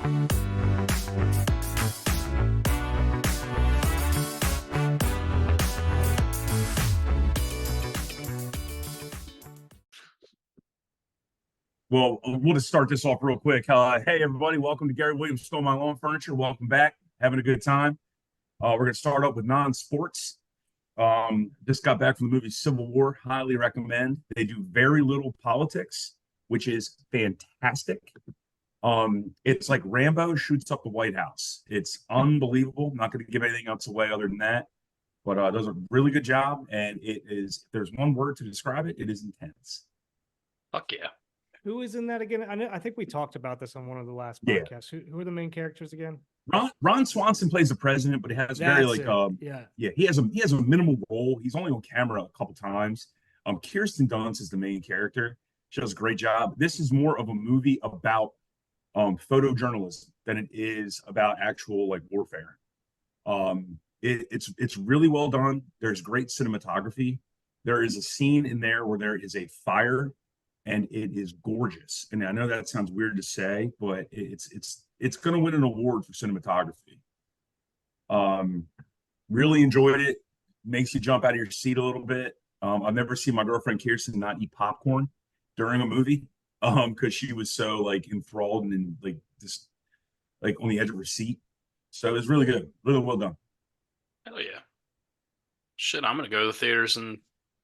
Well, we'll just start this off real quick. Hey, everybody. Welcome to Gary Williams Stole My Lawn Furniture. Welcome back. Having a good time. We're going to start up with non-sports. Just got back from the movie Civil War. Highly recommend. They do very little politics, which is fantastic. It's like Rambo shoots up the White House. It's unbelievable. I'm not going to give anything else away other than that. But does a really good job. And it is, if there's one word to describe it, it is intense. Fuck yeah. Who is in that again? I think we talked about this on one of the last Yeah. podcasts. Who are the main characters again? Ron Swanson plays the president, but he has very like he has a minimal role. He's only on camera a couple times. Kirsten Dunst is the main character. She does a great job. This is more of a movie about photojournalism than it is about actual like warfare. It's really well done. There's great cinematography. There is a scene in there where there is a fire, and it is gorgeous. And I know that sounds weird to say, but it's going to win an award for cinematography. Really enjoyed it. Makes you jump out of your seat a little bit. I've never seen my girlfriend Kirsten not eat popcorn during a movie because she was so like enthralled and like just like on the edge of her seat. So it was really good. Really well done. Hell yeah. Shit, I'm going to go to the theaters and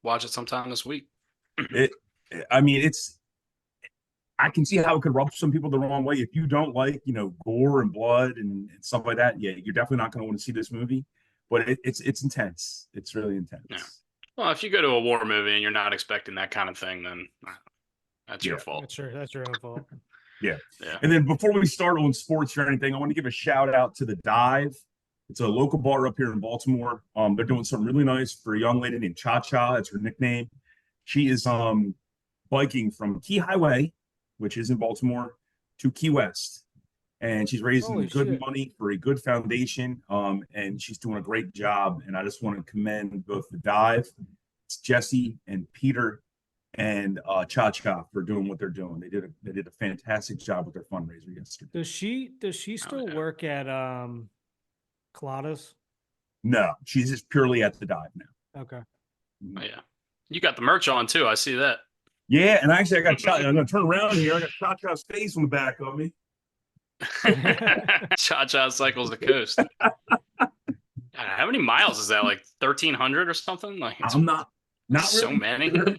watch it sometime this week. I can see how it could rub some people the wrong way. If you don't like, gore and blood and stuff like that, yeah, you're definitely not going to want to see this movie. But it's intense. It's really intense. Yeah. Well, if you go to a war movie and you're not expecting that kind of thing, then that's your fault. That's your own fault. Yeah. And then before we start on sports or anything, I want to give a shout out to The Dive. It's a local bar up here in Baltimore. They're doing something really nice for a young lady named Cha Cha. That's her nickname. She is biking from Key Highway, which is in Baltimore, to Key West. And she's raising good money for a good foundation. And she's doing a great job. And I just want to commend both The Dive, it's Jesse and Peter, and Cha Cha for doing what they're doing. They did a fantastic job with their fundraiser yesterday. Does she still work at Coladas? No, she's just purely at The Dive now. Okay. Oh, yeah. You got the merch on too. I see that. Yeah, and actually, I'm going to turn around here. I got Cha Cha's face on the back of me. Cha Cha cycles the coast. God, how many miles is that? Like 1,300 or something? Like I'm not so really many. Sure.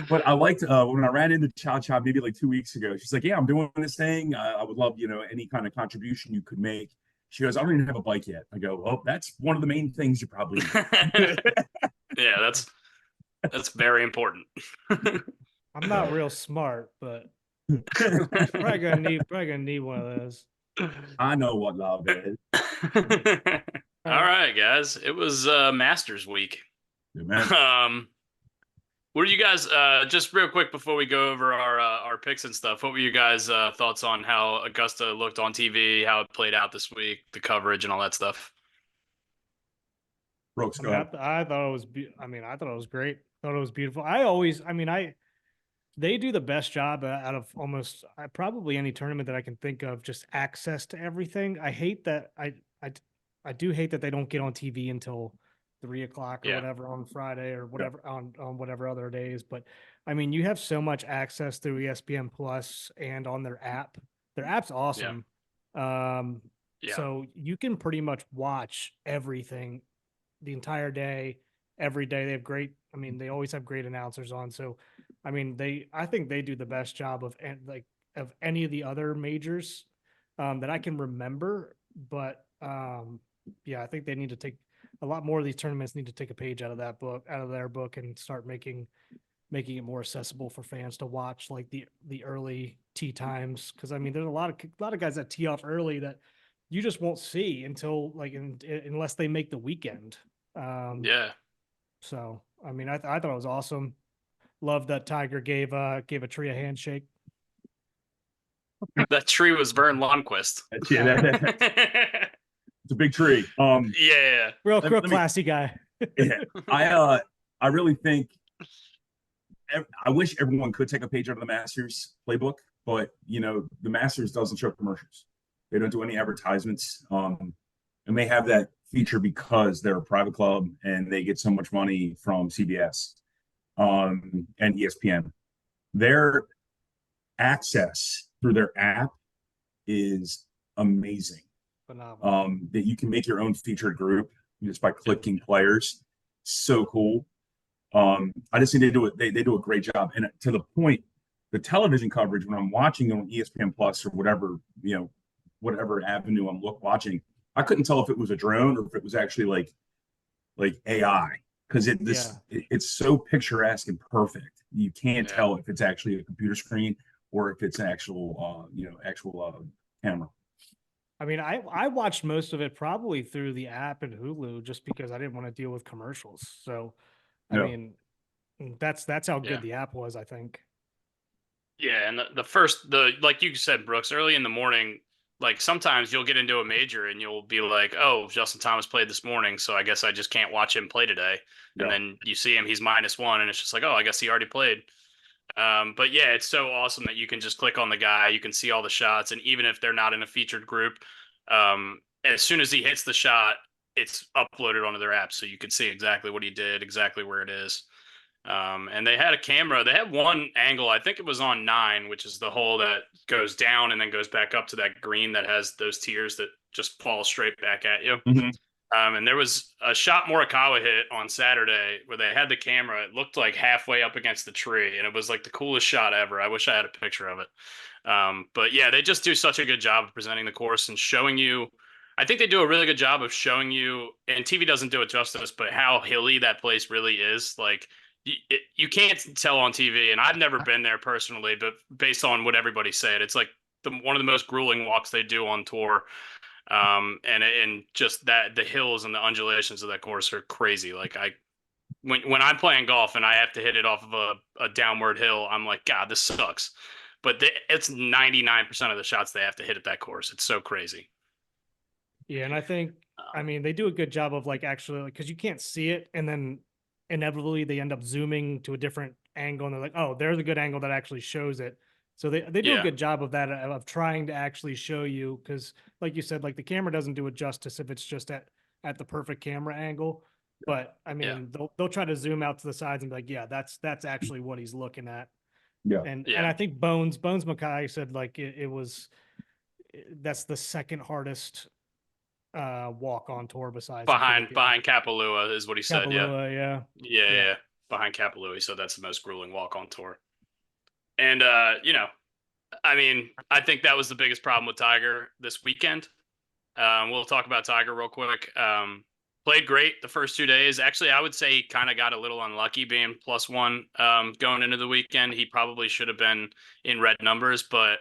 But I liked when I ran into Cha Cha maybe like 2 weeks ago. She's like, "Yeah, I'm doing this thing. I would love any kind of contribution you could make." She goes, "I don't even have a bike yet." I go, "Well, that's one of the main things you probably need." Yeah, that's very important. I'm not real smart, but probably gonna need one of those. I know what love is. All right, guys. It was Masters week. What are you guys just real quick before we go over our picks and stuff? What were you guys thoughts on how Augusta looked on TV, how it played out this week, the coverage and all that stuff? Brooks, go ahead. I thought it was. I thought it was great. Thought it was beautiful. They do the best job out of almost probably any tournament that I can think of. Just access to everything. I hate that. I do hate that they don't get on TV until 3:00 or whatever on Friday or whatever on whatever other days. But you have so much access through ESPN Plus and on their app. Their app's awesome. So you can pretty much watch everything the entire day, every day. They have great. They always have great announcers on. So, I think they do the best job of any of the other majors that I can remember. But I think they need to take a lot more of these tournaments. Need to take a page out of their book, and start making it more accessible for fans to watch, like the early tee times. Because there's a lot of guys that tee off early that you just won't see until unless they make the weekend. So I thought it was awesome. Love that Tiger gave a tree a handshake. That tree was Vern Lundquist. It's a big tree. Real classy guy. I really think I wish everyone could take a page out of the Masters playbook, but the Masters doesn't show commercials. They don't do any advertisements. And they have that feature because they're a private club and they get so much money from CBS and ESPN. Their access through their app is amazing. Phenomenal. That you can make your own featured group just by clicking players. So cool. I just think they do it. They do a great job. And to the point, the television coverage when I'm watching on ESPN Plus or whatever, whatever avenue I'm watching, I couldn't tell if it was a drone or if it was actually like AI because it's so picturesque and perfect. You can't tell if it's actually a computer screen or if it's an actual camera. I mean, I watched most of it probably through the app and Hulu just because I didn't want to deal with commercials. So, I mean, that's how good the app was, I think. Yeah, and like you said, Brooks, early in the morning, like sometimes you'll get into a major and you'll be like, oh, Justin Thomas played this morning, so I guess I just can't watch him play today. And then you see him, he's -1, and it's just like, oh, I guess he already played. But yeah, it's so awesome that you can just click on the guy, you can see all the shots, and even if they're not in a featured group, as soon as he hits the shot, it's uploaded onto their app, so you can see exactly what he did, exactly where it is. And they had a camera. They had one angle. I think it was on 9, which is the hole that goes down and then goes back up to that green that has those tiers that just fall straight back at you. Mm-hmm. And there was a shot Morikawa hit on Saturday where they had the camera. It looked like halfway up against the tree, and it was like the coolest shot ever. I wish I had a picture of it. But yeah, they just do such a good job of presenting the course and showing you. I think they do a really good job of showing you, and TV doesn't do it justice, but how hilly that place really is. Like, you can't tell on TV, and I've never been there personally, but based on what everybody said, it's like one of the most grueling walks they do on tour. And just that the hills and the undulations of that course are crazy. Like when I'm playing golf and I have to hit it off of a downward hill, I'm like, God, this sucks. But it's 99% of the shots they have to hit at that course. It's so crazy. Yeah, and I think, I mean, they do a good job of like actually, like, because you can't see it, and then inevitably they end up zooming to a different angle, and they're like, oh, there's a good angle that actually shows it. So they do a good job of that, of trying to actually show you, because like you said, like the camera doesn't do it justice if it's just at the perfect camera angle. But I mean, they'll try to zoom out to the sides and be like, yeah, that's actually what he's looking at. Yeah. And I think Bones Mackay said like it was that's the second hardest walk on tour besides behind Kapalua is what he said. Kapalua, yeah. Behind Kapalua, so that's the most grueling walk on tour. And I mean, I think that was the biggest problem with Tiger this weekend. We'll talk about Tiger real quick. Played great the first 2 days. Actually, I would say he kind of got a little unlucky being +1 going into the weekend. He probably should have been in red numbers, but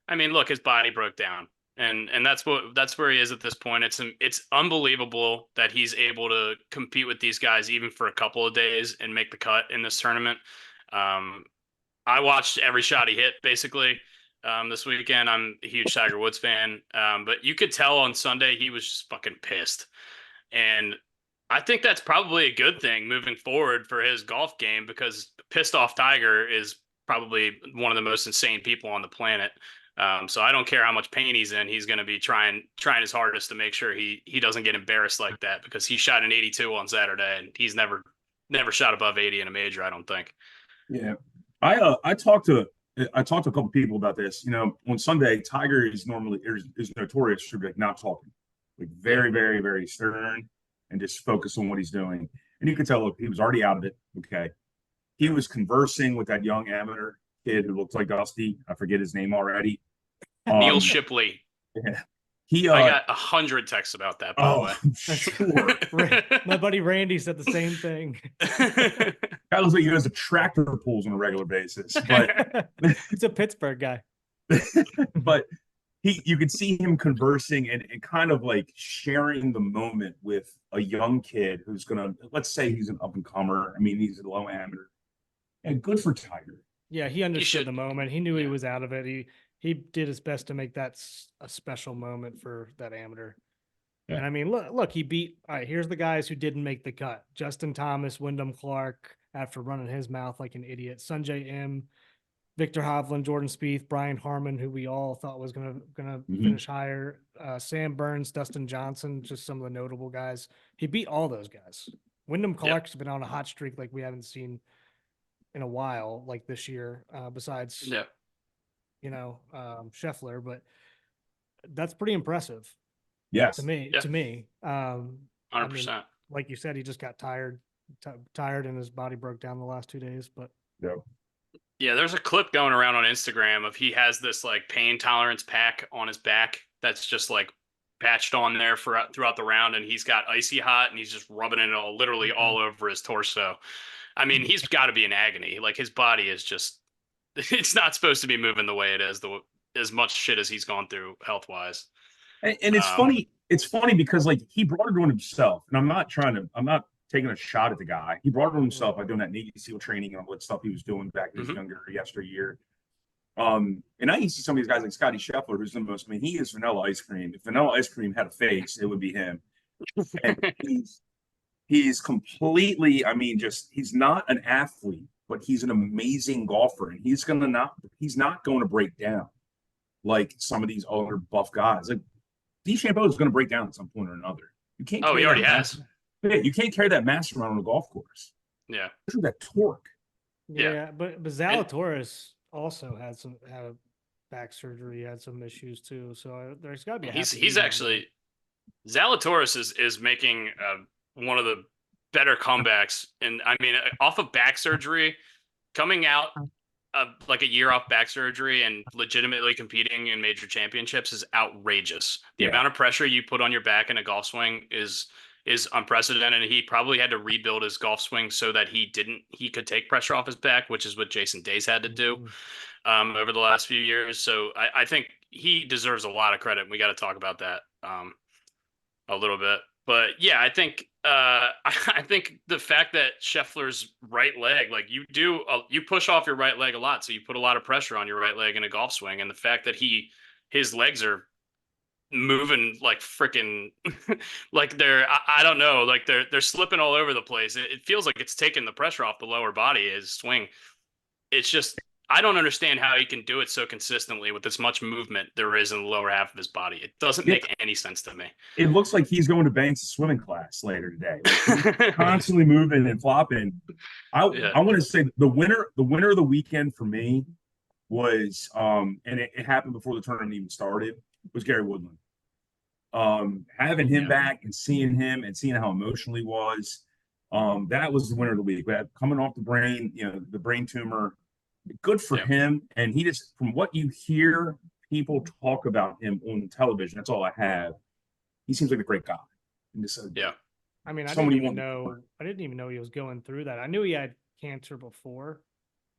I mean, look, his body broke down. And that's where he is at this point. It's unbelievable that he's able to compete with these guys even for a couple of days and make the cut in this tournament. I watched every shot he hit basically this weekend. I'm a huge Tiger Woods fan, but you could tell on Sunday he was just fucking pissed. And I think that's probably a good thing moving forward for his golf game, because pissed off Tiger is probably one of the most insane people on the planet. So I don't care how much pain he's in. He's going to be trying his hardest to make sure he doesn't get embarrassed like that, because he shot an 82 on Saturday and he's never shot above 80 in a major, I don't think. Yeah. I talked to a couple people about this. On Sunday, Tiger is notorious for like not talking, like very, very, very stern and just focus on what he's doing. And you could tell, look, he was already out of it. Okay. He was conversing with that young amateur kid who looked like Dusty. I forget his name already. Neil Shipley. Yeah. I got 100 texts about that, by the way. Sure. My buddy Randy said the same thing. Guy looks like he goes to tractor pulls on a regular basis, but he's a Pittsburgh guy. But you could see him conversing and kind of like sharing the moment with a young kid who's gonna, let's say he's an up and comer. I mean, he's a low amateur, and good for Tiger. Yeah, he understood the moment. He knew he was out of it. He did his best to make that a special moment for that amateur. Yeah. And I mean, look, he beat. All right, here's the guys who didn't make the cut: Justin Thomas, Wyndham Clark, after running his mouth like an idiot, Sanjay M, Victor Hovland, Jordan Spieth, Brian Harmon, who we all thought was gonna finish higher. Sam Burns, Dustin Johnson, just some of the notable guys. He beat all those guys. Wyndham Clark's been on a hot streak like we haven't seen in a while, like this year, besides Scheffler, but that's pretty impressive. Yes. To me. 100%. I mean, like you said, he just got tired and his body broke down the last 2 days, but yeah, there's a clip going around on Instagram of he has this like pain tolerance pack on his back that's just like patched on there throughout the round, and he's got icy hot and he's just rubbing it literally all over his torso. I mean, he's got to be in agony. Like his body is just, it's not supposed to be moving the way it is, as much shit as he's gone through health wise. And it's funny. It's funny because like he brought it on himself, and I'm not taking a shot at the guy. He brought it on himself by doing that Navy SEAL training and all that stuff he was doing back in his younger yesteryear. And now you see some of these guys like Scotty Scheffler, who's the most. I mean, he is vanilla ice cream. If vanilla ice cream had a face, it would be him. And he's completely. I mean, he's not an athlete, but he's an amazing golfer, and he's not going to break down like some of these other buff guys. Like DeChambeau is going to break down at some point or another. You can't. Oh, he already has. Yeah, you can't carry that mass around on a golf course. Yeah, that torque. Yeah, but Zalatoris also had back surgery, had some issues too. So there's got to be. He's actually Zalatoris is making one of the better comebacks, and I mean, off of back surgery, coming out like a year off back surgery and legitimately competing in major championships is outrageous. The amount of pressure you put on your back in a golf swing is unprecedented. And he probably had to rebuild his golf swing so that he could take pressure off his back, which is what Jason Day's had to do over the last few years. So I think he deserves a lot of credit. We got to talk about that a little bit. But yeah, I think the fact that Scheffler's right leg, like you push off your right leg a lot, so you put a lot of pressure on your right leg in a golf swing, and the fact that his legs are moving like freaking like I don't know, like they're slipping all over the place. It feels like it's taking the pressure off the lower body, his swing. It's just I don't understand how he can do it so consistently with as much movement there is in the lower half of his body. It doesn't make any sense to me. It looks like he's going to Banks' swimming class later today. Like constantly moving and flopping. I want to say the winner of the weekend for me was and it happened before the tournament even started, was Gary Woodland. Having him back and seeing him and seeing how emotional he was, that was the winner of the week. But coming off the brain tumor, good for him. And he just, from what you hear people talk about him on television, that's all I have. He seems like a great guy. I mean, I didn't even know he was going through that. I knew he had cancer before.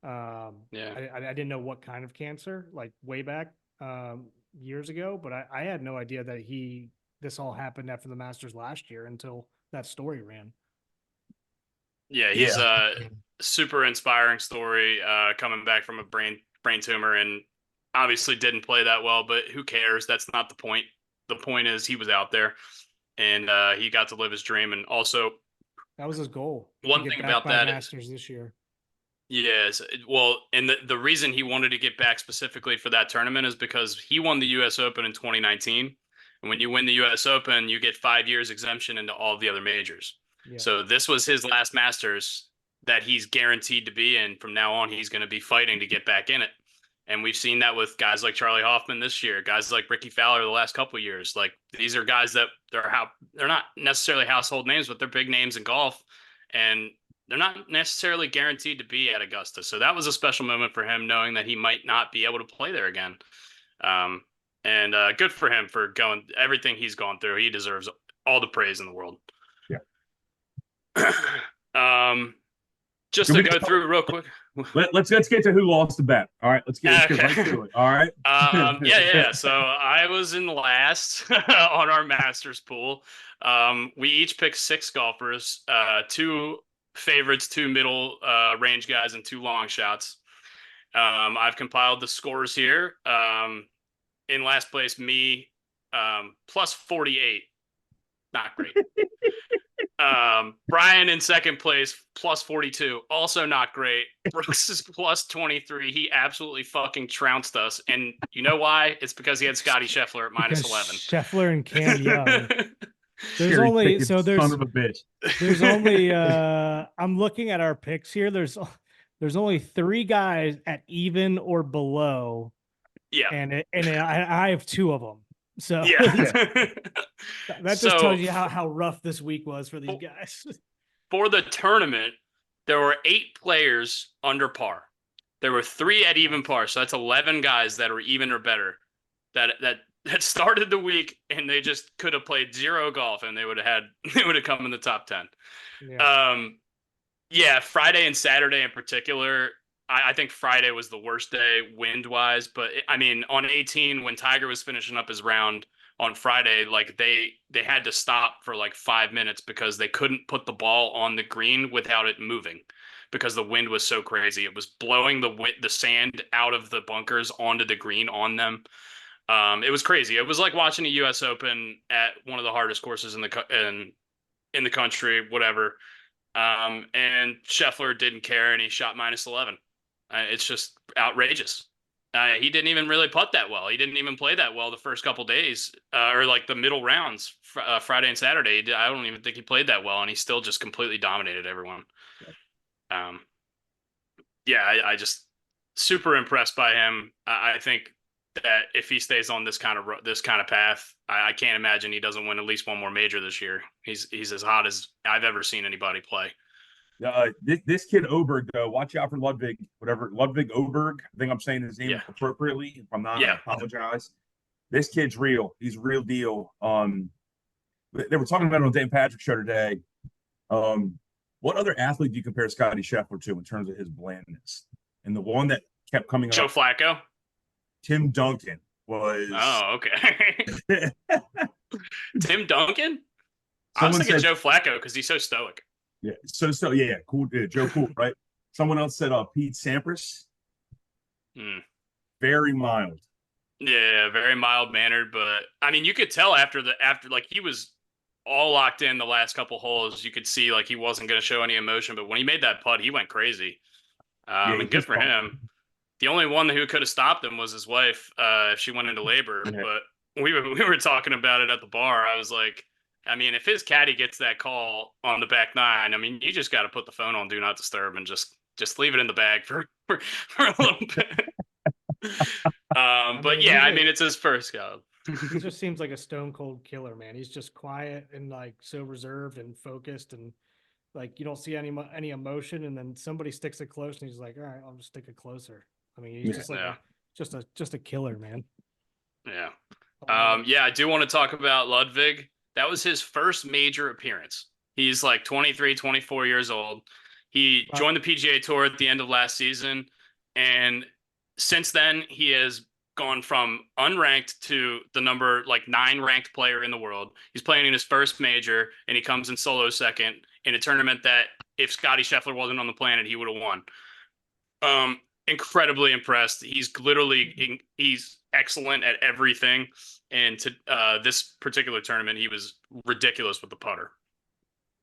I didn't know what kind of cancer, like way back years ago, but I had no idea that this all happened after the Masters last year until that story ran. Yeah, he's a super inspiring story, coming back from a brain tumor, and obviously didn't play that well, but who cares? That's not the point. The point is he was out there, and he got to live his dream, and also that was his goal. One thing about that Masters this year. Yes, well, and the reason he wanted to get back specifically for that tournament is because he won the U.S. Open in 2019, and when you win the U.S. Open, you get 5 years exemption into all of the other majors. Yeah. So this was his last Masters that he's guaranteed to be in. From now on, he's going to be fighting to get back in it. And we've seen that with guys like Charlie Hoffman this year, guys like Ricky Fowler the last couple of years. Like these are guys that they're not necessarily household names, but they're big names in golf, and they're not necessarily guaranteed to be at Augusta. So that was a special moment for him, knowing that he might not be able to play there again. And good for him for everything he's gone through. He deserves all the praise in the world. Just to go through real quick. Let's get to who lost the bet. All right, let's get right to it. All right. So I was in last on our Masters pool. We each picked 6 golfers, 2 favorites, 2 middle range guys, and 2 long shots. I've compiled the scores here. In last place, me, plus 48. Not great. Brian in second place, plus 42. Also not great. Brooks is plus 23. He absolutely fucking trounced us. And you know why? It's because he had Scotty Scheffler at minus Because 11. Scheffler and Cam Young. There's Cherry only picking so there's son of a bitch. there's only I'm looking at our picks here. There's only 3 guys at even or below. Yeah. And I have 2 of them. So Yeah. that just tells you how rough this week was for these guys. For the tournament, there were 8 players under par. There were 3 at even par. So that's 11 guys that are even or better that started the week, and they just could have played 0 golf and they would have come in the top 10. Yeah. Friday and Saturday in particular, I think Friday was the worst day wind wise, but I mean, on 18, when Tiger was finishing up his round on Friday, like they had to stop for like 5 minutes because they couldn't put the ball on the green without it moving because the wind was so crazy. It was blowing the sand out of the bunkers onto the green on them. It was crazy. It was like watching a U.S. Open at one of the hardest courses in the country, whatever. And Scheffler didn't care, and he shot minus 11. It's just outrageous. He didn't even really putt that well. He didn't even play that well the first couple days, or like the middle rounds, Friday and Saturday. I don't even think he played that well, and he still just completely dominated everyone. I just super impressed by him. I think that if he stays on this kind of path, I can't imagine he doesn't win at least one more major this year. He's as hot as I've ever seen anybody play. This kid Oberg, though, watch out for Ludwig, Ludwig Oberg. I think I'm saying his name appropriately. If I'm not, I apologize. This kid's real. He's a real deal. They were talking about it on Dan Patrick's show today. What other athlete do you compare Scotty Scheffler to in terms of his blandness? And the one that kept coming up, Joe Flacco. Tim Duncan was. Oh, okay. Tim Duncan? I was Someone thinking said Joe Flacco because he's so stoic. Yeah, yeah, cool. Yeah, Joe Cool, right? Someone else said Pete Sampras. Very mild. Yeah, very mild mannered, but I mean, you could tell after like he was all locked in the last couple holes. You could see like he wasn't going to show any emotion, but when he made that putt, he went crazy. And good for him. The only one who could have stopped him was his wife. If she went into labor, but we were talking about it at the bar. I was like, I mean, if his caddy gets that call on the back 9, I mean, you just got to put the phone on Do Not Disturb and just leave it in the bag for a little bit. But yeah, I mean, it's his first go. He just seems like a stone cold killer, man. He's just quiet and like so reserved and focused, and like you don't see any emotion. And then somebody sticks it close, and he's like, "All right, I'll just stick it closer." I mean, he's just like just a killer, man. Yeah. I do want to talk about Ludwig. That was his first major appearance. He's like 23, 24 years old. He joined the PGA Tour at the end of last season. And since then, he has gone from unranked to the number 9 ranked player in the world. He's playing in his first major, and he comes in solo second in a tournament that if Scotty Scheffler wasn't on the planet, he would have won. Incredibly impressed. He's excellent at everything. And to this particular tournament, he was ridiculous with the putter.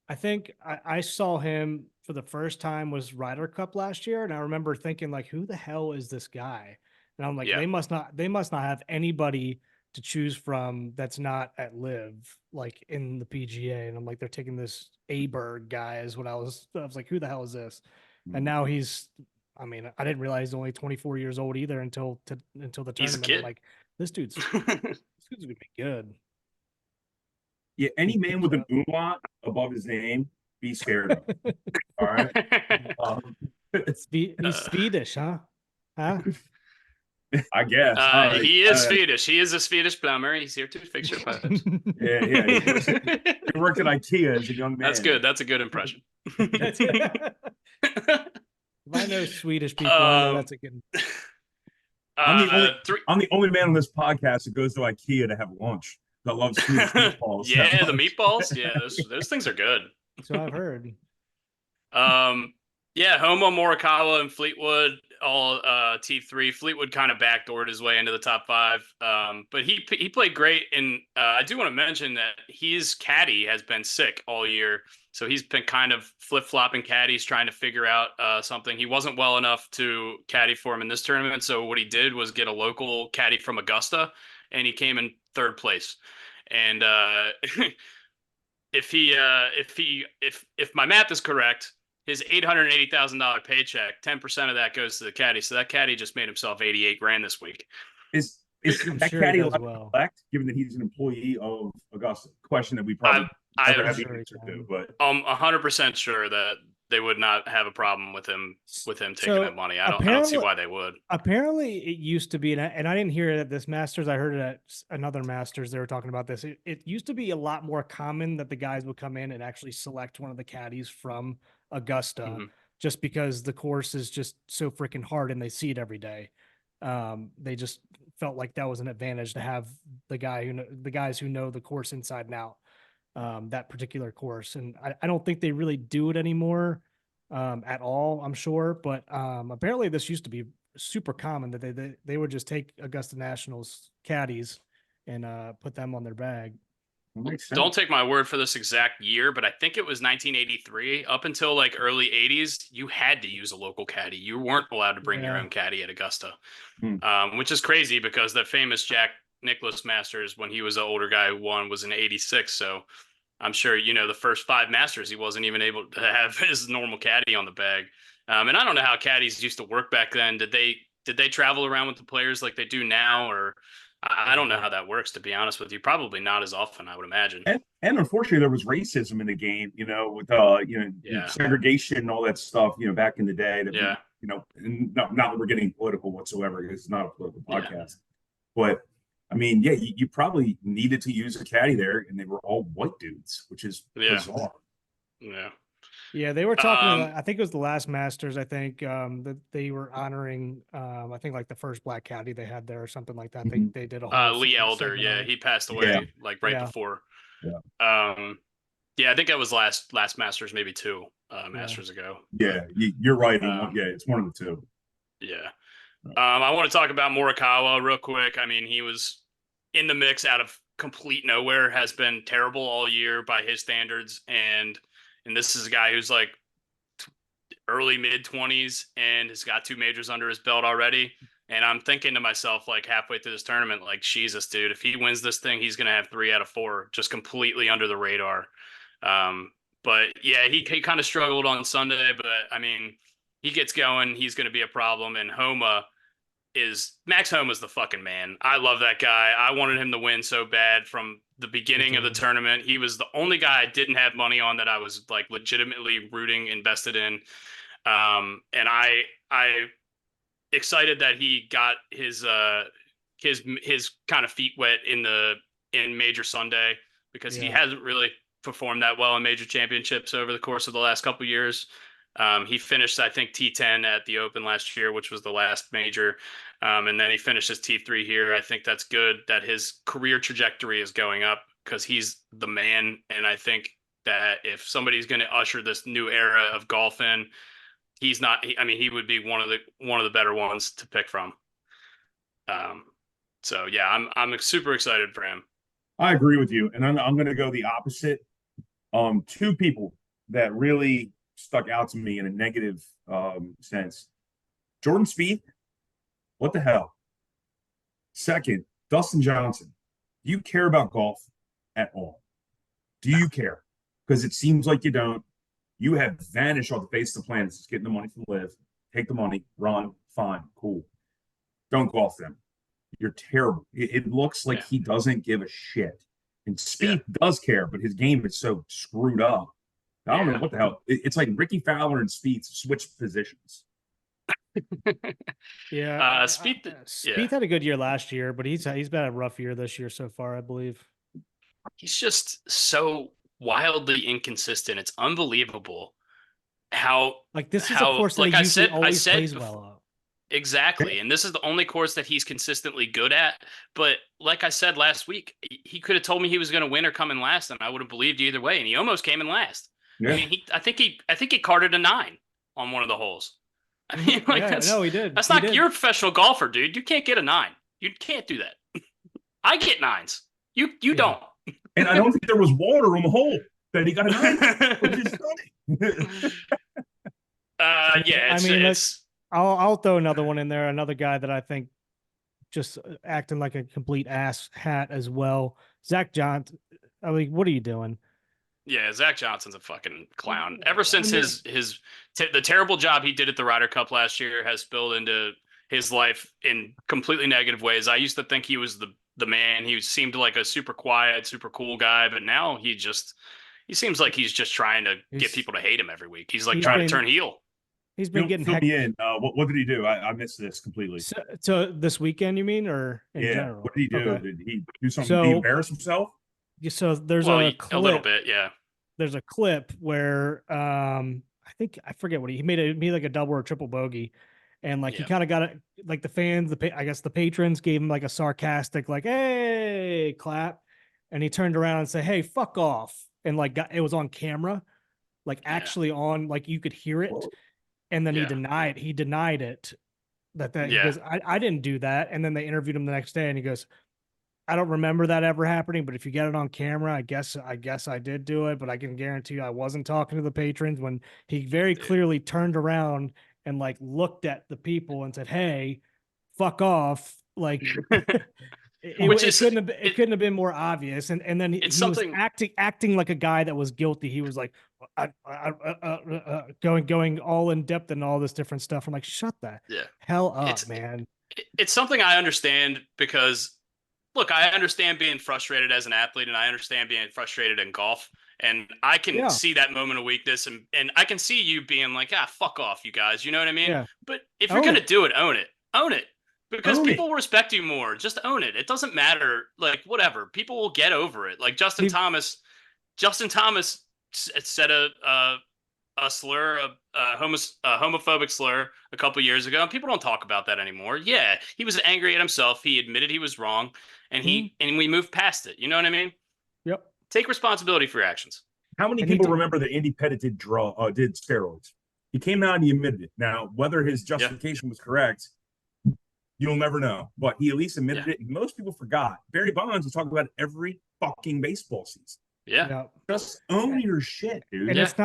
I think I saw him for the first time was Ryder Cup last year, and I remember thinking like, who the hell is this guy? And I'm like, they must not have anybody to choose from that's not at Live, like in the PGA. And I'm like, they're taking this Aberg guy is what I was like, who the hell is this? And now I didn't realize he's only 24 years old either until the tournament. He's a kid. I'm like, this dude's gonna be good. Yeah, any man with an umlaut above his name, be scared of. All right. He's Swedish, huh? I guess. He is Swedish. He is a Swedish plumber. He's here to fix your pipes. Yeah. He worked at IKEA as a young man. That's good. That's a good impression. If I know Swedish people, I know that's a good. I'm the only man on this podcast that goes to IKEA to have lunch. That loves Swedish meatballs. Yeah, the meatballs. Yeah, those things are good. So I've heard. Homo, Morikawa, and Fleetwood all T3. Fleetwood kind of backdoored his way into the top 5, but he played great. And I do want to mention that his caddy has been sick all year. So he's been kind of flip-flopping caddies, trying to figure out something. He wasn't well enough to caddy for him in this tournament, so what he did was get a local caddy from Augusta, and he came in third place. And if my math is correct, his $880,000 paycheck, 10% of that goes to the caddy. So that caddy just made himself $88,000 this week. Is that caddy allowed to collect, given that he's an employee of Augusta? Question that we probably never have the answer to, but I'm 100% sure that they would not have a problem with him taking that money. I don't see why they would. Apparently, it used to be, and I didn't hear it at this Masters. I heard it at another Masters. They were talking about this. It used to be a lot more common that the guys would come in and actually select one of the caddies from Augusta, just because the course is just so freaking hard and they see it every day. They just felt like that was an advantage to have the guys who know the course inside and out. That particular course. And I don't think they really do it anymore at all, I'm sure. But apparently this used to be super common that they would just take Augusta Nationals caddies and put them on their bag. Don't take my word for this exact year, but I think it was 1983. Up until like early 80s, you had to use a local caddy. You weren't allowed to bring your own caddy at Augusta, which is crazy because the famous Jack Nicklaus Masters, when he was an older guy who won, was in 86. So I'm sure, the first 5 Masters, he wasn't even able to have his normal caddy on the bag. And I don't know how caddies used to work back then. Did they travel around with the players like they do now? Or I don't know how that works, to be honest with you. Probably not as often, I would imagine. And unfortunately, there was racism in the game, with segregation and all that stuff, back in the day. That not that we're getting political whatsoever. It's not a political podcast, but I mean, you probably needed to use a caddy there, and they were all white dudes, which is bizarre. Yeah, they were talking about, I think it was the last Masters, I think, that they were honoring, I think like the first black caddy they had there or something like that. They did a whole Lee Elder, he passed away before. I think that was last Masters, maybe 2 Masters ago. Yeah, you're right. It's one of the 2. Yeah. I want to talk about Morikawa real quick. I mean, he was in the mix out of complete nowhere, has been terrible all year by his standards. And this is a guy who's like early mid-20s and has got 2 majors under his belt already. And I'm thinking to myself, like halfway through this tournament, like, Jesus, dude, if he wins this thing, he's going to have 3 out of 4 just completely under the radar. But yeah, he kind of struggled on Sunday, but I mean, he gets going, he's going to be a problem. And Max Homa's the fucking man. I love that guy. I wanted him to win so bad from the beginning of the tournament. He was the only guy I didn't have money on that I was like legitimately invested in. And I excited that he got his kind of feet wet in Major Sunday, because he hasn't really performed that well in major championships over the course of the last couple of years. He finished, I think, T10 at the Open last year, which was the last major. And then he finished his T3 here. I think that's good that his career trajectory is going up, because he's the man. And I think that if somebody's going to usher this new era of golf in, he would be one of the better ones to pick from. So yeah, I'm super excited for him. I agree with you. And I'm going to go the opposite. 2 people that really stuck out to me in a negative sense. Jordan Spieth, what the hell? Second, Dustin Johnson. Do you care about golf at all? Do you care? Because it seems like you don't. You have vanished off the face of the planet. Just getting the money from Liv. Take the money, run, fine, cool. Don't golf them. You're terrible. It looks like he doesn't give a shit. And Spieth does care, but his game is so screwed up. I don't know what the hell. It's like Ricky Fowler and Spieth switched positions. Spieth had a good year last year, but he's been a rough year this year so far, I believe. He's just so wildly inconsistent. It's unbelievable how this is a course that he usually always plays well on. Exactly. And this is the only course that he's consistently good at. But like I said last week, he could have told me he was going to win or come in last, and I would have believed either way. And he almost came in last. Yeah. I mean, I think he carded a 9 on one of the holes. I mean, he did. That's not, you're a professional golfer, dude. You can't get a 9. You can't do that. I get 9s. You don't. And I don't think there was water on the hole. that he got a 9, which is funny. Yeah, it's I'll throw another one in there. Another guy that I think just acting like a complete ass hat as well. Zach Johnson. I mean, what are you doing? Yeah, Zach Johnson's a fucking clown. Ever since the terrible job he did at the Ryder Cup last year has spilled into his life in completely negative ways. I used to think he was the man. He seemed like a super quiet, super cool guy, but now he seems like he's just trying to get people to hate him every week. He's like trying to turn heel. He's been getting fill me in. What did he do? I missed this completely. So this weekend, you mean, or in general? What did he do? Okay. Did he do something? Did he embarrass himself? So there's a little bit, yeah. There's a clip where I forget what he made like a double or triple bogey, and like he kind of got it, like the fans, I guess the patrons gave him like a sarcastic like hey clap, and he turned around and said hey fuck off, and like it was on camera, like actually on, like you could hear it. And then he denied it. He goes, I didn't do that. And then they interviewed him the next day and he goes, I don't remember that ever happening, but if you get it on camera, I guess I did do it, but I can guarantee you I wasn't talking to the patrons, when he very clearly turned around and like looked at the people and said, hey, fuck off. Like it couldn't have been more obvious. And then he was acting like a guy that was guilty. He was like going all in depth and all this different stuff. I'm like, shut that hell up, man. It's something I understand because look, I understand being frustrated as an athlete and I understand being frustrated in golf. And I can see that moment of weakness and I can see you being like, fuck off, you guys. You know what I mean? Yeah. But if you're going to do it, own it. Own it. Because people will respect you more. Just own it. It doesn't matter. Like, whatever. People will get over it. Like Justin Thomas said a slur, a homophobic slur a couple years ago, and people don't talk about that anymore. Yeah, he was angry at himself. He admitted he was wrong, and we moved past it. You know what I mean? Yep. Take responsibility for your actions. How many people remember that Andy Pettitte did steroids? He came out and he admitted it. Now, whether his justification was correct, you'll never know. But he at least admitted it. Most people forgot. Barry Bonds was talking about it every fucking baseball season. Yeah. Just own your shit, dude. And it's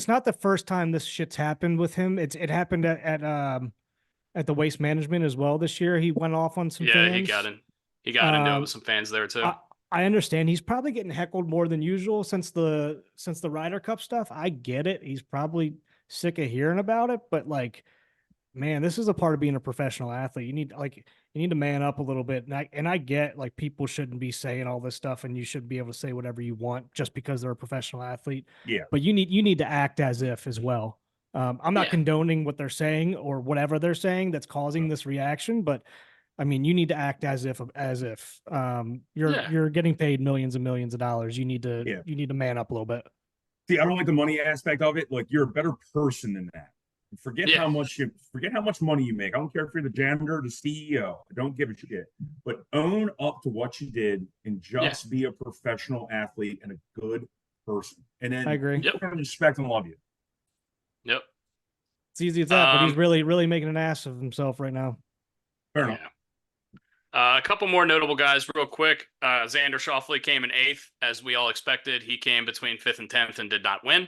not the first time this shit's happened with him. It happened at the Waste Management as well this year. He went off on some fans. He got into it with some fans there too. I understand he's probably getting heckled more than usual since the Ryder Cup stuff. I get it. He's probably sick of hearing about it, but like, man, this is a part of being a professional athlete. You need to man up a little bit. And I get like people shouldn't be saying all this stuff and you should be able to say whatever you want just because they're a professional athlete. Yeah. But you need to act as if as well. I'm not condoning what they're saying or whatever they're saying that's causing this reaction, but I mean, you need to act as if you're getting paid millions and millions of dollars. You need to man up a little bit. See, I don't like the money aspect of it. Like, you're a better person than that. Forget how much money you make. I don't care if you're the janitor or the CEO. I don't give a shit. But own up to what you did and just be a professional athlete and a good person. And then I agree. People can respect and love you. Yep. It's easy as that, but he's really, really making an ass of himself right now. Fair enough. A couple more notable guys real quick. Xander Schauffele came in 8th, as we all expected. He came between 5th and 10th and did not win.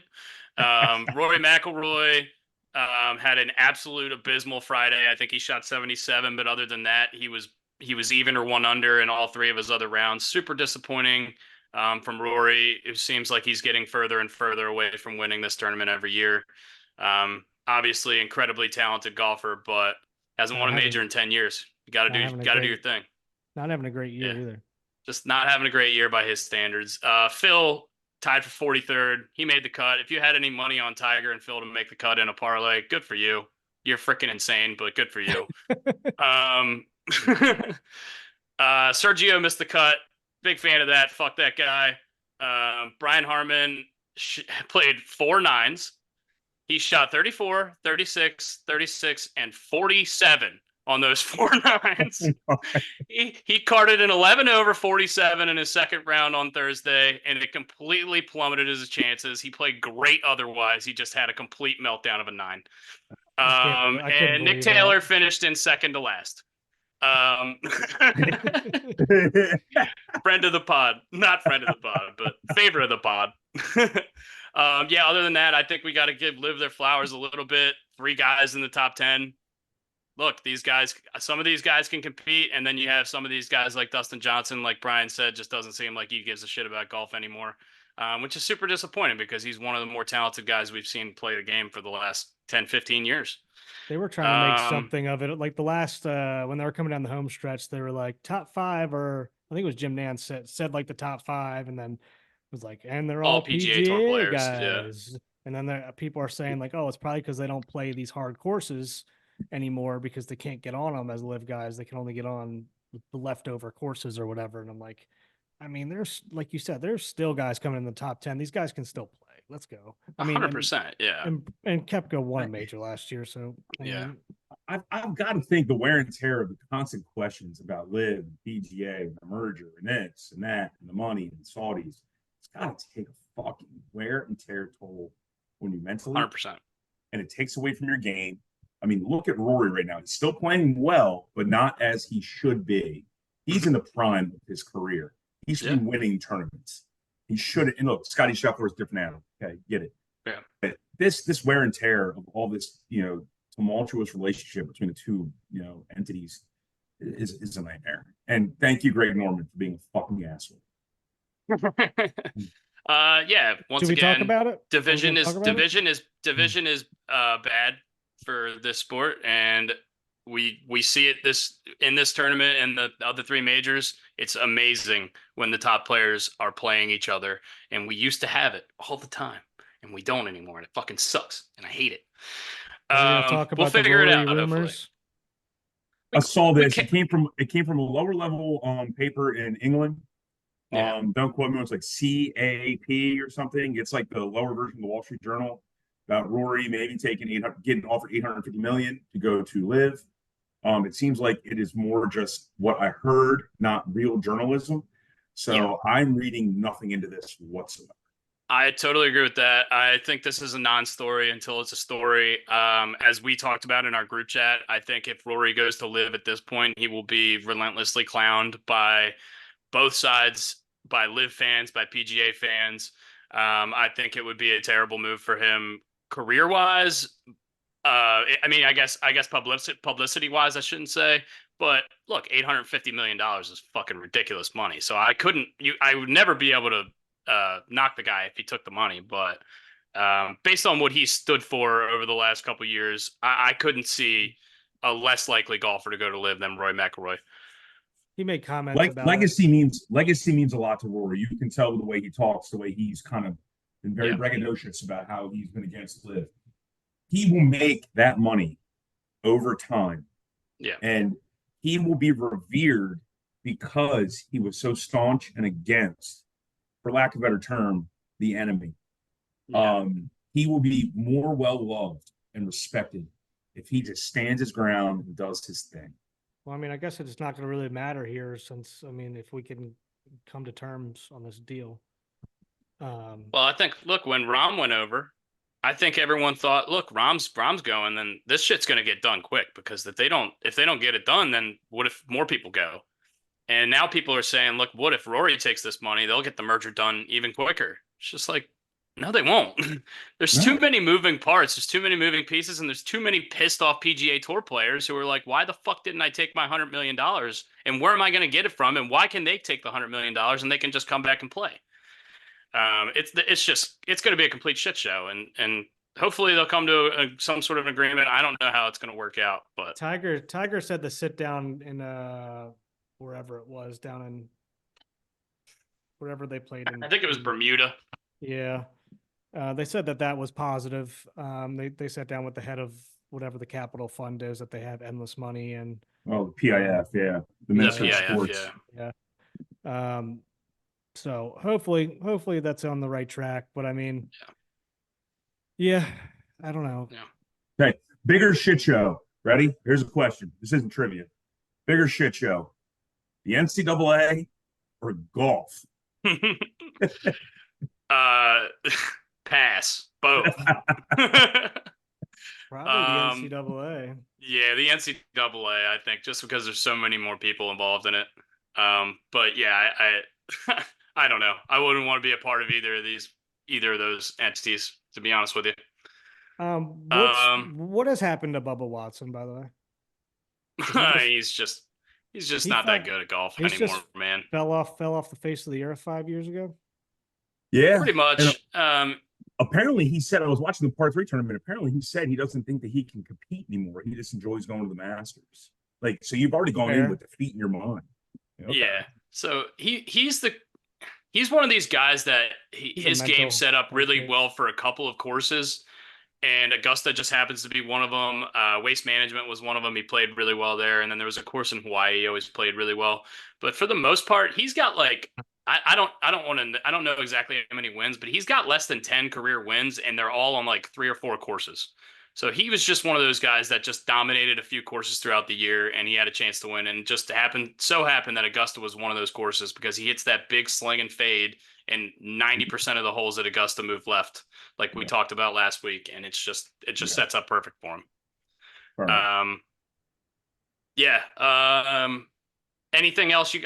Rory McIlroy had an absolute abysmal Friday. I think he shot 77, but other than that, he was even or one under in all 3 of his other rounds. Super disappointing from Rory. It seems like he's getting further and further away from winning this tournament every year. Obviously, incredibly talented golfer, but hasn't won a major in 10 years. You got to do your thing. Not having a great year either. Just not having a great year by his standards. Phil tied for 43rd. He made the cut. If you had any money on Tiger and Phil to make the cut in a parlay, good for you. You're freaking insane, but good for you. Sergio missed the cut. Big fan of that. Fuck that guy. Brian Harmon played 4 9s. He shot 34, 36, 36, and 47 on those 4 9s. He carded an 11 over 47 in his second round on Thursday, and it completely plummeted his chances. He played great otherwise. He just had a complete meltdown of a 9. And Nick Taylor finished in second to last. Friend of the pod. Not friend of the pod, but Favorite of the pod. Yeah, other than that, I think we got to give Liv their flowers a little bit. 3 guys in the top 10. Look, these guys, some of these guys can compete, and then you have some of these guys like Dustin Johnson, like Brian said, just doesn't seem like he gives a shit about golf anymore, which is super disappointing because he's one of the more talented guys we've seen play the game for the last 10, 15 years. They were trying to make something of it. Like the last, when they were coming down the home stretch, they were like top 5, or I think it was Jim Nance said like the top 5, and then was like, and they're all PGA Tour players, guys. Yeah. And then people are saying like, oh, it's probably because they don't play these hard courses anymore because they can't get on them as live guys. They can only get on the leftover courses or whatever. And I'm like, I mean, there's, like you said, there's still guys coming in the top 10. These guys can still play. Let's go. I mean, 100%. Yeah. And Koepka won a major last year. So, I mean, I've got to think the wear and tear of the constant questions about live, PGA, and the merger, and this and that, and the money and the Saudis. It's got to take a fucking wear and tear toll when you mentally. 100%. And it takes away from your game. I mean, look at Rory right now. He's still playing well, but not as he should be. He's in the prime of his career. He should be winning tournaments. He should. And look, Scotty Scheffler is a different animal. Okay, get it. Yeah. But this wear and tear of all this, tumultuous relationship between the two, entities is a nightmare. And thank you, Greg Norman, for being a fucking asshole. Yeah. Once again, talk about it? Division is bad for this sport, and we see it in this tournament and the other 3 majors. It's amazing when the top players are playing each other, and we used to have it all the time, and we don't anymore, and it fucking sucks, and I hate it. We'll figure it out. Rumors. I saw this. It came from a lower level paper in England. Yeah. Don't quote me. It's like CAP or something. It's like the lower version of the Wall Street Journal about Rory maybe getting offered $850 million to go to live. It seems like it is more just what I heard, not real journalism. So I'm reading nothing into this whatsoever. I totally agree with that. I think this is a non-story until it's a story. As we talked about in our group chat, I think if Rory goes to live at this point, he will be relentlessly clowned by both sides, by live fans, by PGA fans. I think it would be a terrible move for him career-wise. I mean, I guess publicity-wise, I shouldn't say. But look, $850 million is fucking ridiculous money. So I would never be able to knock the guy if he took the money. But based on what he stood for over the last couple of years, I couldn't see a less likely golfer to go to live than Rory McIlroy. He made comments about legacy means a lot to Rory. You can tell the way he talks, the way he's kind of been very braggadocious about how he's been against live. He will make that money over time. Yeah. And he will be revered because he was so staunch and against, for lack of a better term, the enemy. Yeah. He will be more well-loved and respected if he just stands his ground and does his thing. Well, I mean, I guess it's not going to really matter here since, I mean, if we can come to terms on this deal. Well, I think, look, when Rahm went over, I think everyone thought, look, Rahm's going, then this shit's going to get done quick, because if they don't get it done, then what if more people go? And now people are saying, look, what if Rory takes this money? They'll get the merger done even quicker. It's just like, no, they won't. There's too many moving parts. There's too many moving pieces, and there's too many pissed off PGA Tour players who are like, why the fuck didn't I take my $100 million? And where am I going to get it from? And why can they take the $100 million and they can just come back and play? It's going to be a complete shit show, and hopefully they'll come to some sort of agreement. I don't know how it's going to work out, but Tiger said to sit down in wherever it was, down in wherever they played in. I think it was Bermuda. Yeah. They said that was positive. They sat down with the head of whatever the capital fund is, that they have endless money and the PIF, the Ministry of Sports. Yeah. So hopefully that's on the right track. But I mean, yeah, I don't know. Yeah. Okay, bigger shit show. Ready? Here's a question. This isn't trivia. Bigger shit show: the NCAA or golf? Pass. Both. Probably the NCAA. Yeah, the NCAA, I think, just because there's so many more people involved in it. But yeah, I don't know. I wouldn't want to be a part of either of those entities, to be honest with you. What has happened to Bubba Watson, by the way? He's just He not that fell- good at golf He's anymore, just man. fell off the face of the earth 5 years ago. Yeah, Pretty and much. apparently he said, I was watching the par 3 tournament. Apparently he said he doesn't think that he can compete anymore. He just enjoys going to the Masters. Like, so you've already gone in Fair. with defeat in your mind. Okay. Yeah. So he's one of these guys that his game set up really well for a couple of courses, and Augusta just happens to be one of them. Waste Management was one of them. He played really well there, and then there was a course in Hawaii he always played really well. But for the most part, he's got like I don't know exactly how many wins, but he's got less than 10 career wins, and they're all on like 3 or 4 courses. So he was just one of those guys that just dominated a few courses throughout the year, and he had a chance to win. And just happened that Augusta was one of those courses because he hits that big sling and fade, and 90% of the holes at Augusta move left, like we talked about last week, and it just sets up perfect for him. Yeah. Anything else you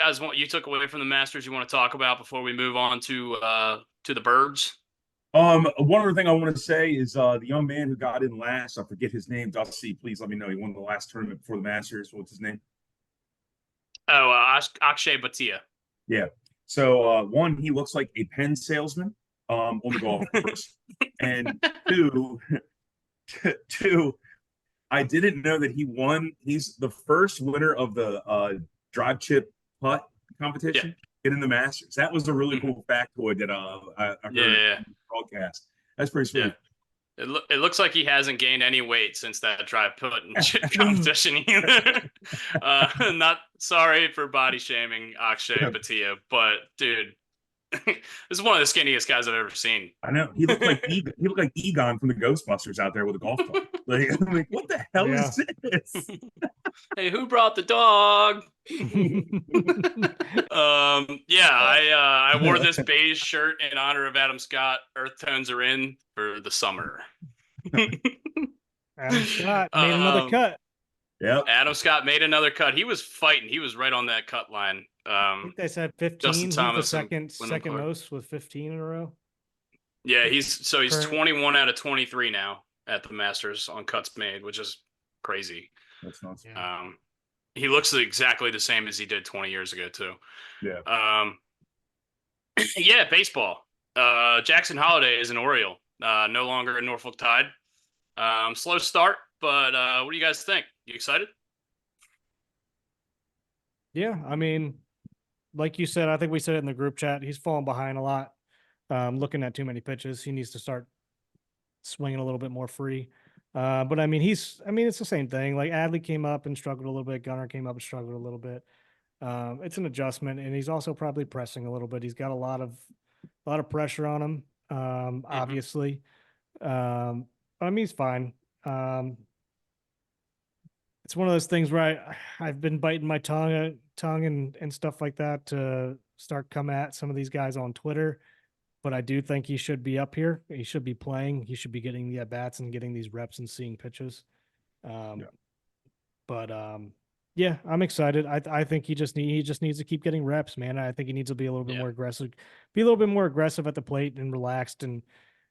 took away from the Masters you want to talk about before we move on to the birds? One other thing I want to say is the young man who got in last, I forget his name. Dusty, please let me know. He won the last tournament before the Masters. What's his name? Oh, Akshay Bhatia. Yeah. So one, he looks like a pen salesman on the golf course, and two, I didn't know that he won. He's the first winner of the drive chip putt competition in the Masters. That was a really cool factoid that I heard in the broadcast. That's pretty sweet. Yeah. It looks like he hasn't gained any weight since that drive putt and chip competition either. Not sorry for body shaming Akshay Bhatia, but dude, this is one of the skinniest guys I've ever seen. I know he looked like Egon from the Ghostbusters out there with a golf club. Like, I'm like, what the hell is this? Hey, who brought the dog? I wore this beige shirt in honor of Adam Scott. Earth tones are in for the summer. Adam Scott made another cut. Yeah, Adam Scott made another cut. He was fighting. He was right on that cut line. I think they said 15. Justin Thomas, the second most with 15 in a row. Yeah, he's 21 out of 23 now at the Masters on cuts made, which is crazy. That's nuts. He looks exactly the same as he did 20 years ago too. Yeah. Yeah, baseball. Jackson Holliday is an Oriole, no longer a Norfolk Tide. Slow start, but what do you guys think? You excited? Yeah, I mean, like you said, I think we said it in the group chat. He's falling behind a lot. Looking at too many pitches, he needs to start swinging a little bit more free. But I mean, it's the same thing. Like Adley came up and struggled a little bit. Gunnar came up and struggled a little bit. It's an adjustment, and he's also probably pressing a little bit. He's got a lot of pressure on him. Obviously. I mean, he's fine. It's one of those things where I've been biting my tongue and stuff like that to start come at some of these guys on Twitter. But I do think he should be up here. He should be playing. He should be getting the at-bats and getting these reps and seeing pitches. But I'm excited. I think he just needs to keep getting reps, man. I think he needs to be a little bit more aggressive, at the plate and relaxed. And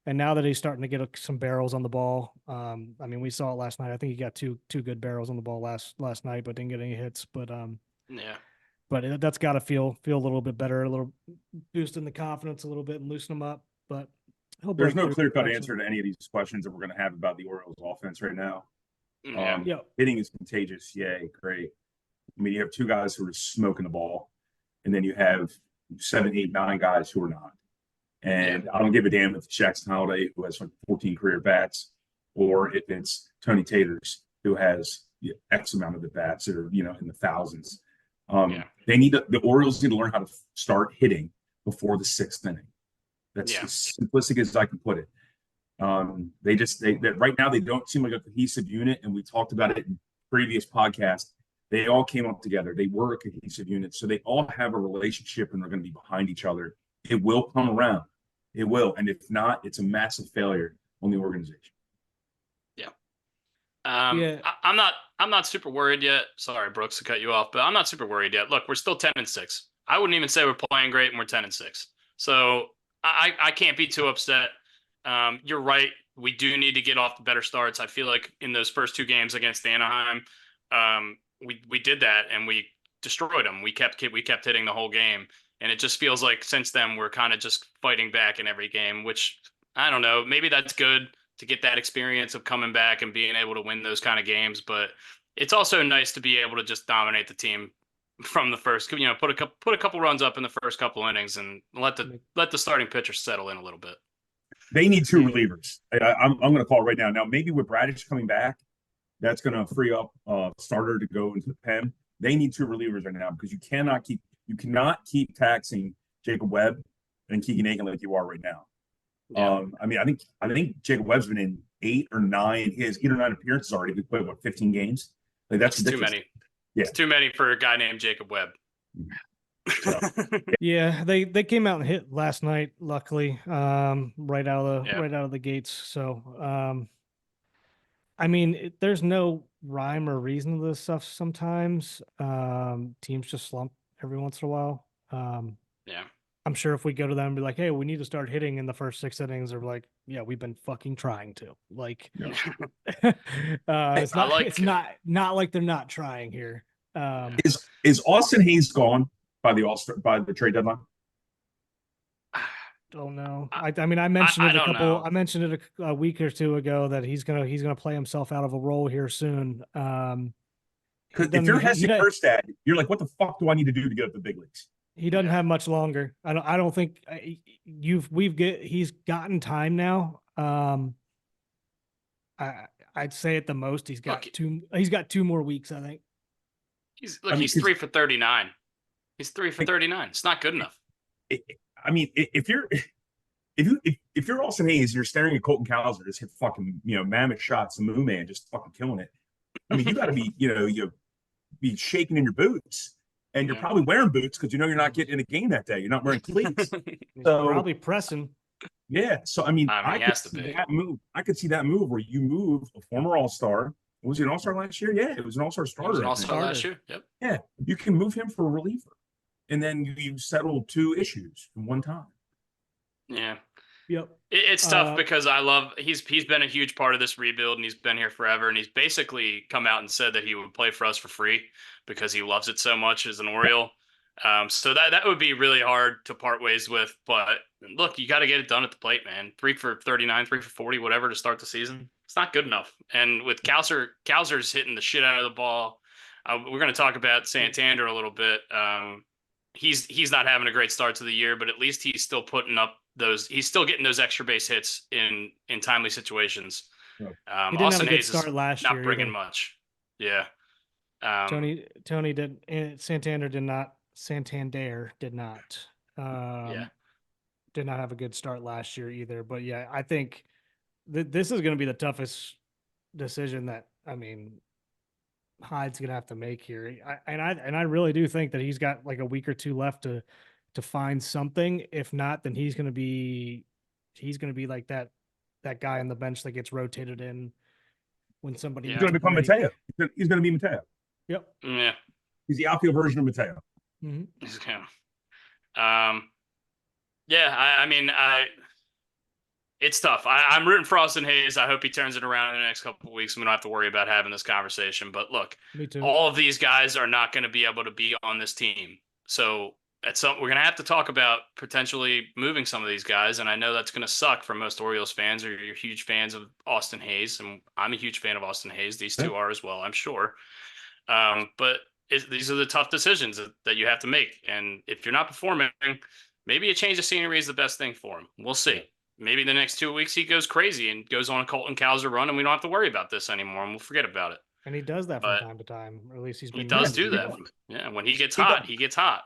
now that he's starting to get some barrels on the ball, I mean, we saw it last night. I think he got two good barrels on the ball last night, but didn't get any hits. But But that's got to feel a little bit better, a little boost in the confidence a little bit and loosen them up. But there's no clear-cut answer to any of these questions that we're going to have about the Orioles offense right now. Hitting is contagious. Yay, great. I mean, you have two guys who are smoking the ball, and then you have 7, 8, 9 guys who are not. And I don't give a damn if it's Jackson Holliday, who has like 14 career bats, or if it's Tony Taters, who has X amount of the bats that are, in the thousands. The Orioles need to learn how to start hitting before the 6th inning. That's as simplistic as I can put it. Right now they don't seem like a cohesive unit, and we talked about it in previous podcasts. They all came up together. They were a cohesive unit, so they all have a relationship, and they're going to be behind each other. It will come around. It will, and if not, it's a massive failure on the organization. I'm not super worried yet. Sorry, Brooks, to cut you off, but I'm not super worried yet. Look, we're still 10-6. I wouldn't even say we're playing great and we're 10-6. So I can't be too upset. You're right. We do need to get off the better starts. I feel like in those first 2 games against Anaheim, we did that and we destroyed them. We kept hitting the whole game, and it just feels like since then we're kind of just fighting back in every game. Which I don't know. Maybe that's good to get that experience of coming back and being able to win those kind of games, but it's also nice to be able to just dominate the team from the first. Put a couple runs up in the first couple innings and let the starting pitcher settle in a little bit. They need 2 relievers. I'm going to call it right now. Now, maybe with Bradish coming back, that's going to free up starter to go into the pen. They need 2 relievers right now because you cannot keep taxing Jacob Webb and Keegan Aiken like you are right now. Yeah. I think Jacob Webb's been in 8 or 9. He has 8 or 9 appearances already. He played 15 games. Like that's too many. Yeah, it's too many for a guy named Jacob Webb. So, yeah, they came out and hit last night. Luckily, right out of the gates. So, there's no rhyme or reason to this stuff. Sometimes teams just slump every once in a while. Yeah. I'm sure if we go to them and be like, hey, we need to start hitting in the first 6 innings, they're like, yeah, we've been fucking trying to. Like, it's not like they're not trying here. Is Austin Hayes gone by the trade deadline? Don't know. I mentioned I mentioned it a week or 2 ago that he's gonna play himself out of a role here soon. Because if you're Hesse Erstad, you're like, what the fuck do I need to do to get up the big leagues? He doesn't have much longer. I don't think he's gotten time now. I'd say at the most he's got 2 more weeks, I think. He's 3 for 39. He's 3 for 39. It's not good enough. If you're Austin Hayes, you're staring at Colton Cowser, just hit fucking mammoth shots, the Moon Man just fucking killing it. You got to be you be shaking in your boots. And you're probably wearing boots because you're not getting in a game that day. You're not wearing cleats. So probably pressing. Yeah. So I could see that move. I could see that move where you move a former All-Star. Was he an All-Star last year? Yeah, it was an All-Star starter. He was an All-Star last year. Yep. Yeah. You can move him for a reliever. And then you settle 2 issues in one time. Yeah. Yep. It's tough because he's been a huge part of this rebuild and he's been here forever, and he's basically come out and said that he would play for us for free because he loves it so much as an Oriole. So that would be really hard to part ways with. But look, you got to get it done at the plate, man. 3 for 39, 3 for 40, whatever to start the season. It's not good enough. And with Cowser's hitting the shit out of the ball. We're going to talk about Santander a little bit. He's not having a great start to the year, but at least he's still putting up he's still getting those extra base hits in timely situations. He didn't Austin have a good Hayes start last year. Not bringing much. Yeah. Tony did. Santander did not. Did not have a good start last year either. But yeah, I think this is going to be the toughest decision that Hyde's going to have to make here. I really do think that he's got like a week or 2 left to find something. If not, then he's going to be like that guy on the bench that gets rotated in when somebody. He's going to become Mateo. He's going to be Mateo. Yep. Yeah. He's the outfield version of Mateo. Mm-hmm. It's tough. I'm rooting for Austin Hayes. I hope he turns it around in the next couple of weeks and we don't have to worry about having this conversation. But look, me too. All of these guys are not going to be able to be on this team. So we're going to have to talk about potentially moving some of these guys. And I know that's going to suck for most Orioles fans, or you're huge fans of Austin Hayes. And I'm a huge fan of Austin Hayes. These 2 are as well, I'm sure. But these are the tough decisions that you have to make. And if you're not performing, maybe a change of scenery is the best thing for him. We'll see. Maybe the next 2 weeks he goes crazy and goes on a Colton Cowser run and we don't have to worry about this anymore and we'll forget about it. And he does that from time to time, or at least he does do that. Yeah, when he gets hot, he gets hot.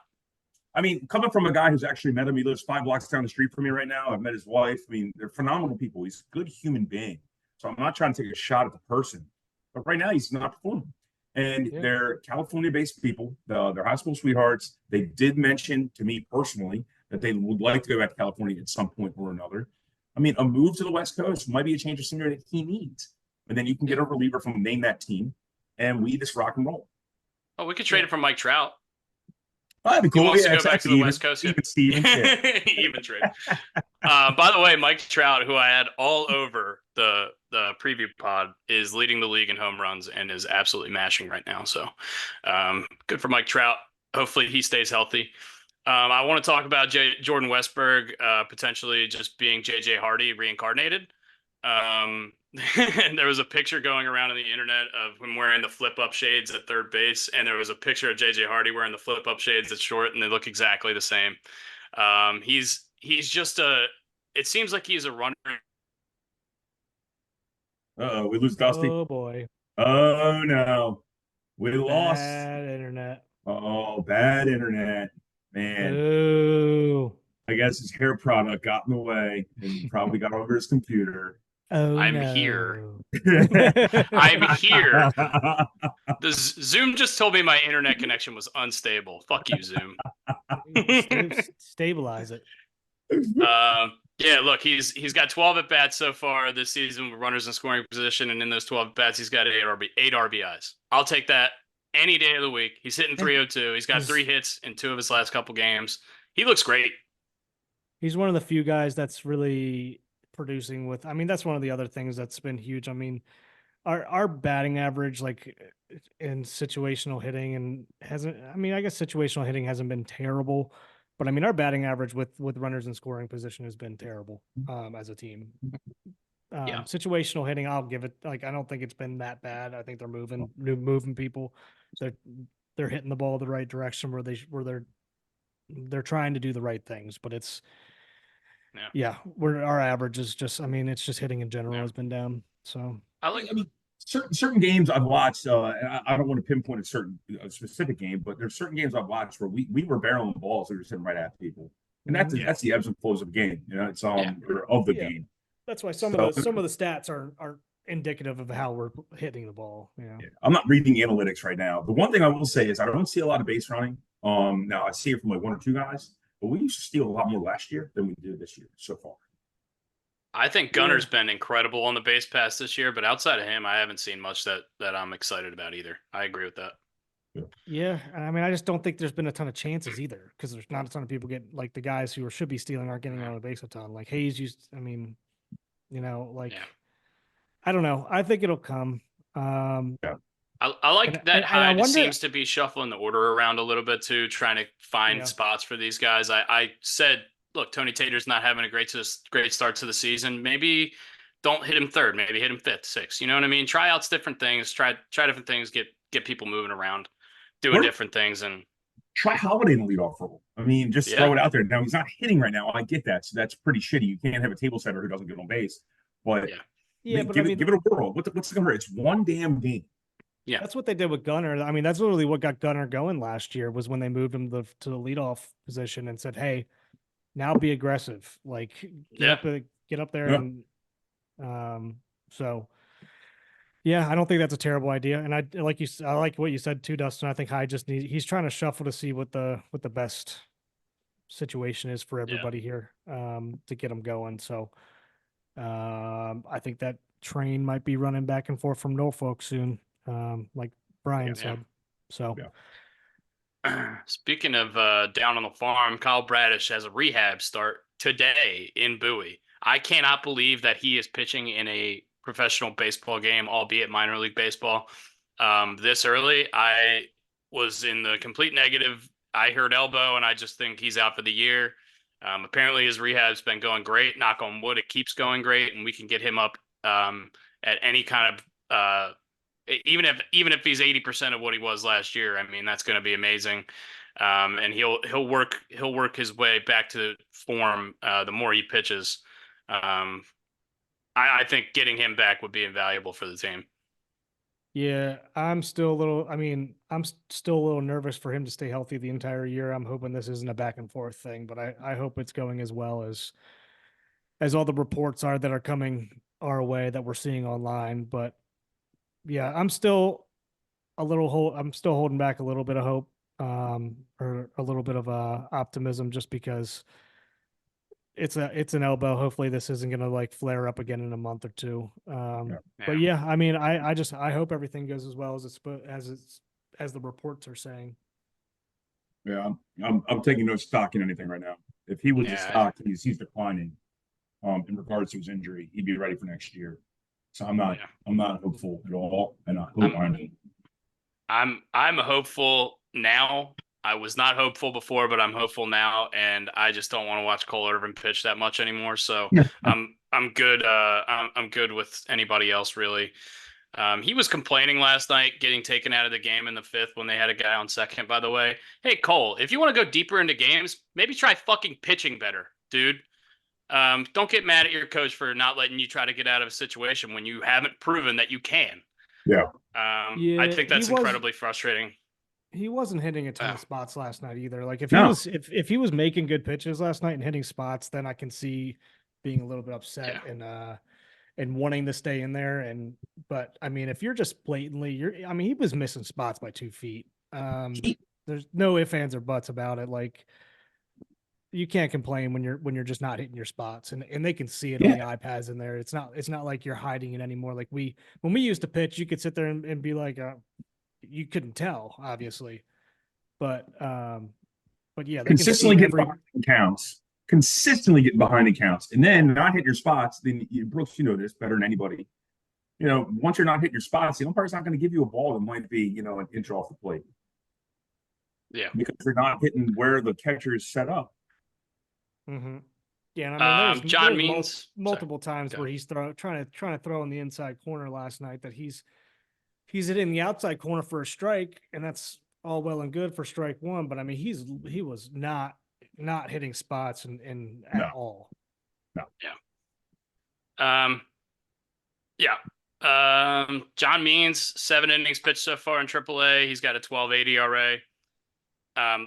Coming from a guy who's actually met him, he lives 5 blocks down the street from me right now. I've met his wife. They're phenomenal people. He's a good human being. So I'm not trying to take a shot at the person. But right now he's not performing. And they're California-based people. They're high school sweethearts. They did mention to me personally that they would like to go back to California at some point or another. A move to the West Coast might be a change of scenery that he needs. And then you can get a reliever from name that team, and we just rock and roll. Oh, we could trade it for Mike Trout. That'd be He cool. wants Yeah, to go back to exactly. the Even, West Coast. even Stevens. Yeah. Even trade. By the way, Mike Trout, who I had all over the preview pod, is leading the league in home runs and is absolutely mashing right now. So good for Mike Trout. Hopefully he stays healthy. I want to talk about Jordan Westberg potentially just being JJ Hardy reincarnated. And there was a picture going around on the internet of him wearing the flip-up shades at third base, and there was a picture of JJ Hardy wearing the flip-up shades at short, and they look exactly the same. He's just a. It seems like he's a runner. We lose Dusty. Oh boy. Oh no, we lost. Bad internet. Oh, bad internet, man. Ooh. I guess his hair product got in the way and probably got over his computer. Oh I'm no. here. I'm here. The Zoom just told me my internet connection was unstable. Fuck you, Zoom. Stabilize it. Yeah, look, he's got 12 at bats so far this season with runners in scoring position, and in those 12 at bats, he's got eight RBIs. I'll take that any day of the week. He's hitting 302. He's got 3 hits in 2 of his last couple games. He looks great. He's one of the few guys that's really producing with. I mean, that's one of the other things that's been huge. I mean, our batting average, like in situational hitting, and hasn't. I mean, I guess situational hitting hasn't been terrible, but I mean, our batting average with runners in scoring position has been terrible as a team. Situational hitting, I'll give it. Like, I don't think it's been that bad. I think they're moving people. They're hitting the ball the right direction where they're trying to do the right things, but it's our average is just. I mean, it's just hitting in general has been down. So I mean, certain games I've watched, and I don't want to pinpoint a specific game, but there's certain games I've watched where we were barreling the balls that were hitting right at people, and that's the ebbs and flows of the game. You know, it's or of the game. That's why some of the stats aren't indicative of how we're hitting the ball. You know? I'm not reading analytics right now. The one thing I will say is I don't see a lot of base running. Now I see it from like 1 or 2 guys, but we used to steal a lot more last year than we did this year so far. I think Gunner's been incredible on the base pass this year, but outside of him, I haven't seen much that I'm excited about either. I agree with that. Yeah, I mean, I just don't think there's been a ton of chances either because there's not a ton of people get like the guys who should be stealing aren't getting on the base a ton. Like Hayes used, I mean, you know, like I don't know. I think it'll come. I like that Hyde seems to be shuffling the order around a little bit too, trying to find spots for these guys. I said, look, Tony Tater's not having a great start to the season. Maybe don't hit him third. Maybe hit him fifth, sixth. You know what I mean? Try out different things. Try different things. Get people moving around, doing different things, and try Holiday in the leadoff role. I mean, just throw it out there. Now he's not hitting right now. I get that. So that's pretty shitty. You can't have a table setter who doesn't get on base. But but give it a whirl. What's it gonna hurt? It's one damn game. Yeah, that's what they did with Gunner. I mean, that's literally what got Gunner going last year was when they moved him to the leadoff position and said, "Hey, now be aggressive. Like get up there." And so yeah, I don't think that's a terrible idea. And I like what you said too, Dustin. I think he's trying to shuffle to see what the best situation is for everybody here to get him going. So I think that train might be running back and forth from Norfolk soon. Like Brian said. So speaking of down on the farm, Kyle Bradish has a rehab start today in Bowie. I cannot believe that he is pitching in a professional baseball game, albeit minor league baseball, this early. I was in the complete negative. I heard elbow, and I just think he's out for the year. Apparently his rehab's been going great. Knock on wood, it keeps going great, and we can get him up at any kind of even if he's 80% of what he was last year. I mean, that's going to be amazing. And he'll work his way back to form the more he pitches. I think getting him back would be invaluable for the team. Yeah, I'm still a little nervous for him to stay healthy the entire year. I'm hoping this isn't a back and forth thing, but I hope it's going as well as all the reports are that are coming our way that we're seeing online. But yeah, I'm still holding back a little bit of hope, or a little bit of optimism, just because it's an elbow. Hopefully this isn't going to like flare up again in a month or two. But yeah, I mean, I hope everything goes as well as as the reports are saying. Yeah, I'm taking no stock in anything right now. If he was a Yeah, stock, he's declining. In regards to his injury, he'd be ready for next year. So yeah. I'm not hopeful at all, and I hope I'm I'm. I'm hopeful now. I was not hopeful before, but I'm hopeful now, and I just don't want to watch Cole Irvin pitch that much anymore. So I'm good. I'm good with anybody else really. He was complaining last night, getting taken out of the game in the fifth when they had a guy on second. By the way, hey Cole, if you want to go deeper into games, maybe try fucking pitching better, dude. Don't get mad at your coach for not letting you try to get out of a situation when you haven't proven that you can. Yeah, I Yeah, think that's incredibly frustrating. he wasn't hitting a ton Uh, of spots last night either. Like no, if he was making good pitches last night and hitting spots, then I can see being a little bit upset yeah, and wanting to stay in there. And but I mean, if you're just blatantly, I mean, he was missing spots by 2 feet. There's no ifs, ands, or buts about it. Like you can't complain when you're just not hitting your spots, and they can see it on yeah, the iPads in there. It's not like you're hiding it anymore. Like when we used to pitch, you could sit there and be like, you couldn't tell, obviously, but yeah, they can consistently see getting every. behind the counts, consistently getting behind the counts, and then not hitting your spots. Then Brooks, you know this better than anybody. You know, once you're not hitting your spots, the umpire's not going to give you a ball that might be, an inch off the plate yeah. because you're not hitting where the catcher is set up. Mm-hmm. Yeah, and I mean, John there's Means. Sorry. multiple times Go. where he's trying to throw in the inside corner last night that he's hitting the outside corner for a strike, and that's all well and good for strike one. But I mean, he was not hitting spots and No, at all. no. Um, yeah. John Means, 7 innings pitched so far in AAA. He's got a 12.80 ERA.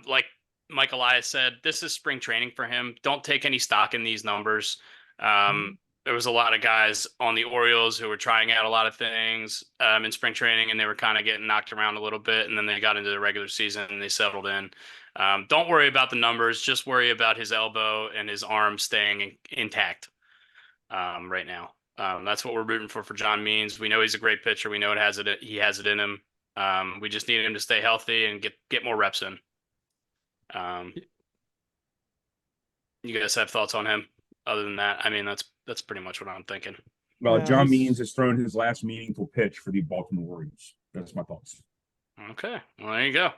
Like Mike Elias said, this is spring training for him. Don't take any stock in these numbers. There was a lot of guys on the Orioles who were trying out a lot of things in spring training, and they were kind of getting knocked around a little bit, and then they got into the regular season and they settled in. Don't worry about the numbers. Just worry about his elbow and his arm staying intact right now. That's what we're rooting for John Means. We know he's a great pitcher. We know he has it in him. We just need him to stay healthy and get more reps in. You guys have thoughts on him? Other than that, I mean, that's pretty much what I'm thinking. Well, No, John Means has thrown his last meaningful pitch for the Baltimore Orioles. That's my thoughts. Okay, well there you go.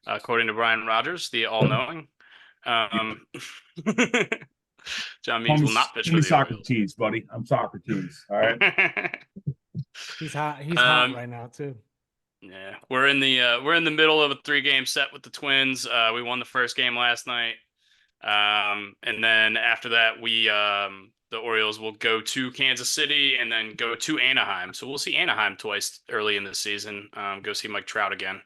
According to Brian Rogers, the all-knowing, um, John Means will not pitch Call for me the Orioles. Socrates, buddy. I'm Socrates. All right. he's hot. He's hot right now too. Yeah, we're in the middle of a 3-game set with the Twins. We won the first game last night. And then after that, the Orioles will go to Kansas City and then go to Anaheim. So we'll see Anaheim twice early in the season. Go see Mike Trout again,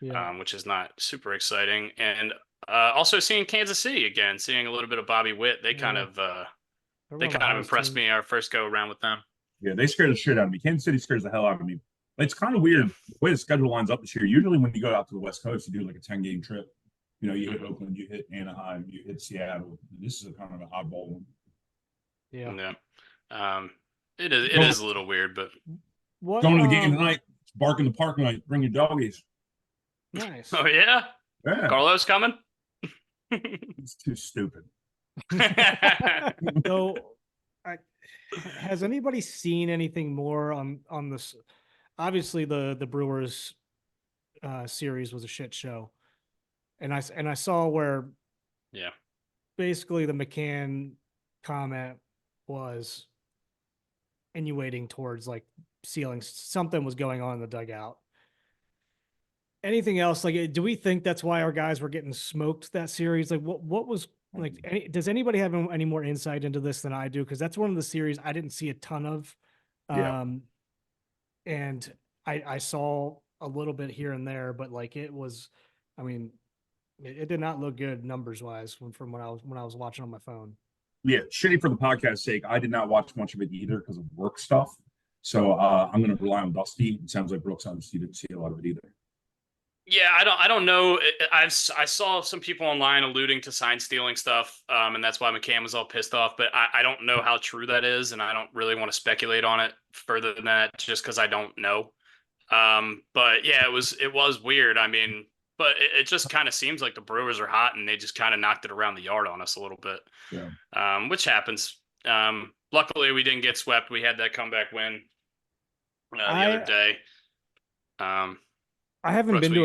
Yeah. which is not super exciting. And also seeing Kansas City again, seeing a little bit of Bobby Witt. They kind of impressed me our first go around with them. Yeah, they scared the shit out of me. Kansas City scares the hell out of me. It's kind of weird the way the schedule lines up this year. Usually, when you go out to the West Coast, you do like a 10-game trip. You know, you hit Oakland, you hit Anaheim, you hit Seattle. This is a kind of an oddball one. Yeah. It is a little weird, but What going to the game tonight, bark in the park night, bring your doggies. Nice. Oh yeah, Yeah, Carlos coming. it's too stupid. So, has anybody seen anything more on this? Obviously, the Brewers series was a shit show, and I saw where Yeah. basically the McCann comment was insinuating towards like sealing something was going on in the dugout. Anything else? Like, do we think that's why our guys were getting smoked that series? Like, what was like? Does anybody have any more insight into this than I do? Because that's one of the series I didn't see a ton of, and I saw a little bit here and there, but like it was, I mean, it did not look good numbers wise from when I was watching on my phone. Yeah, shitty for the podcast sake. I did not watch much of it either because of work stuff. So I'm going to rely on Dusty. It sounds like Brooks obviously didn't see a lot of it either. Yeah, I don't know. I saw some people online alluding to sign stealing stuff, and that's why McCann was all pissed off. But I don't know how true that is, and I don't really want to speculate on it further than that, just because I don't know. But yeah, it was weird. I mean, but it just kind of seems like the Brewers are hot, and they just kind of knocked it around the yard on us a little bit. Yeah. Which happens. Luckily, we didn't get swept. We had that comeback win the other day. I haven't been to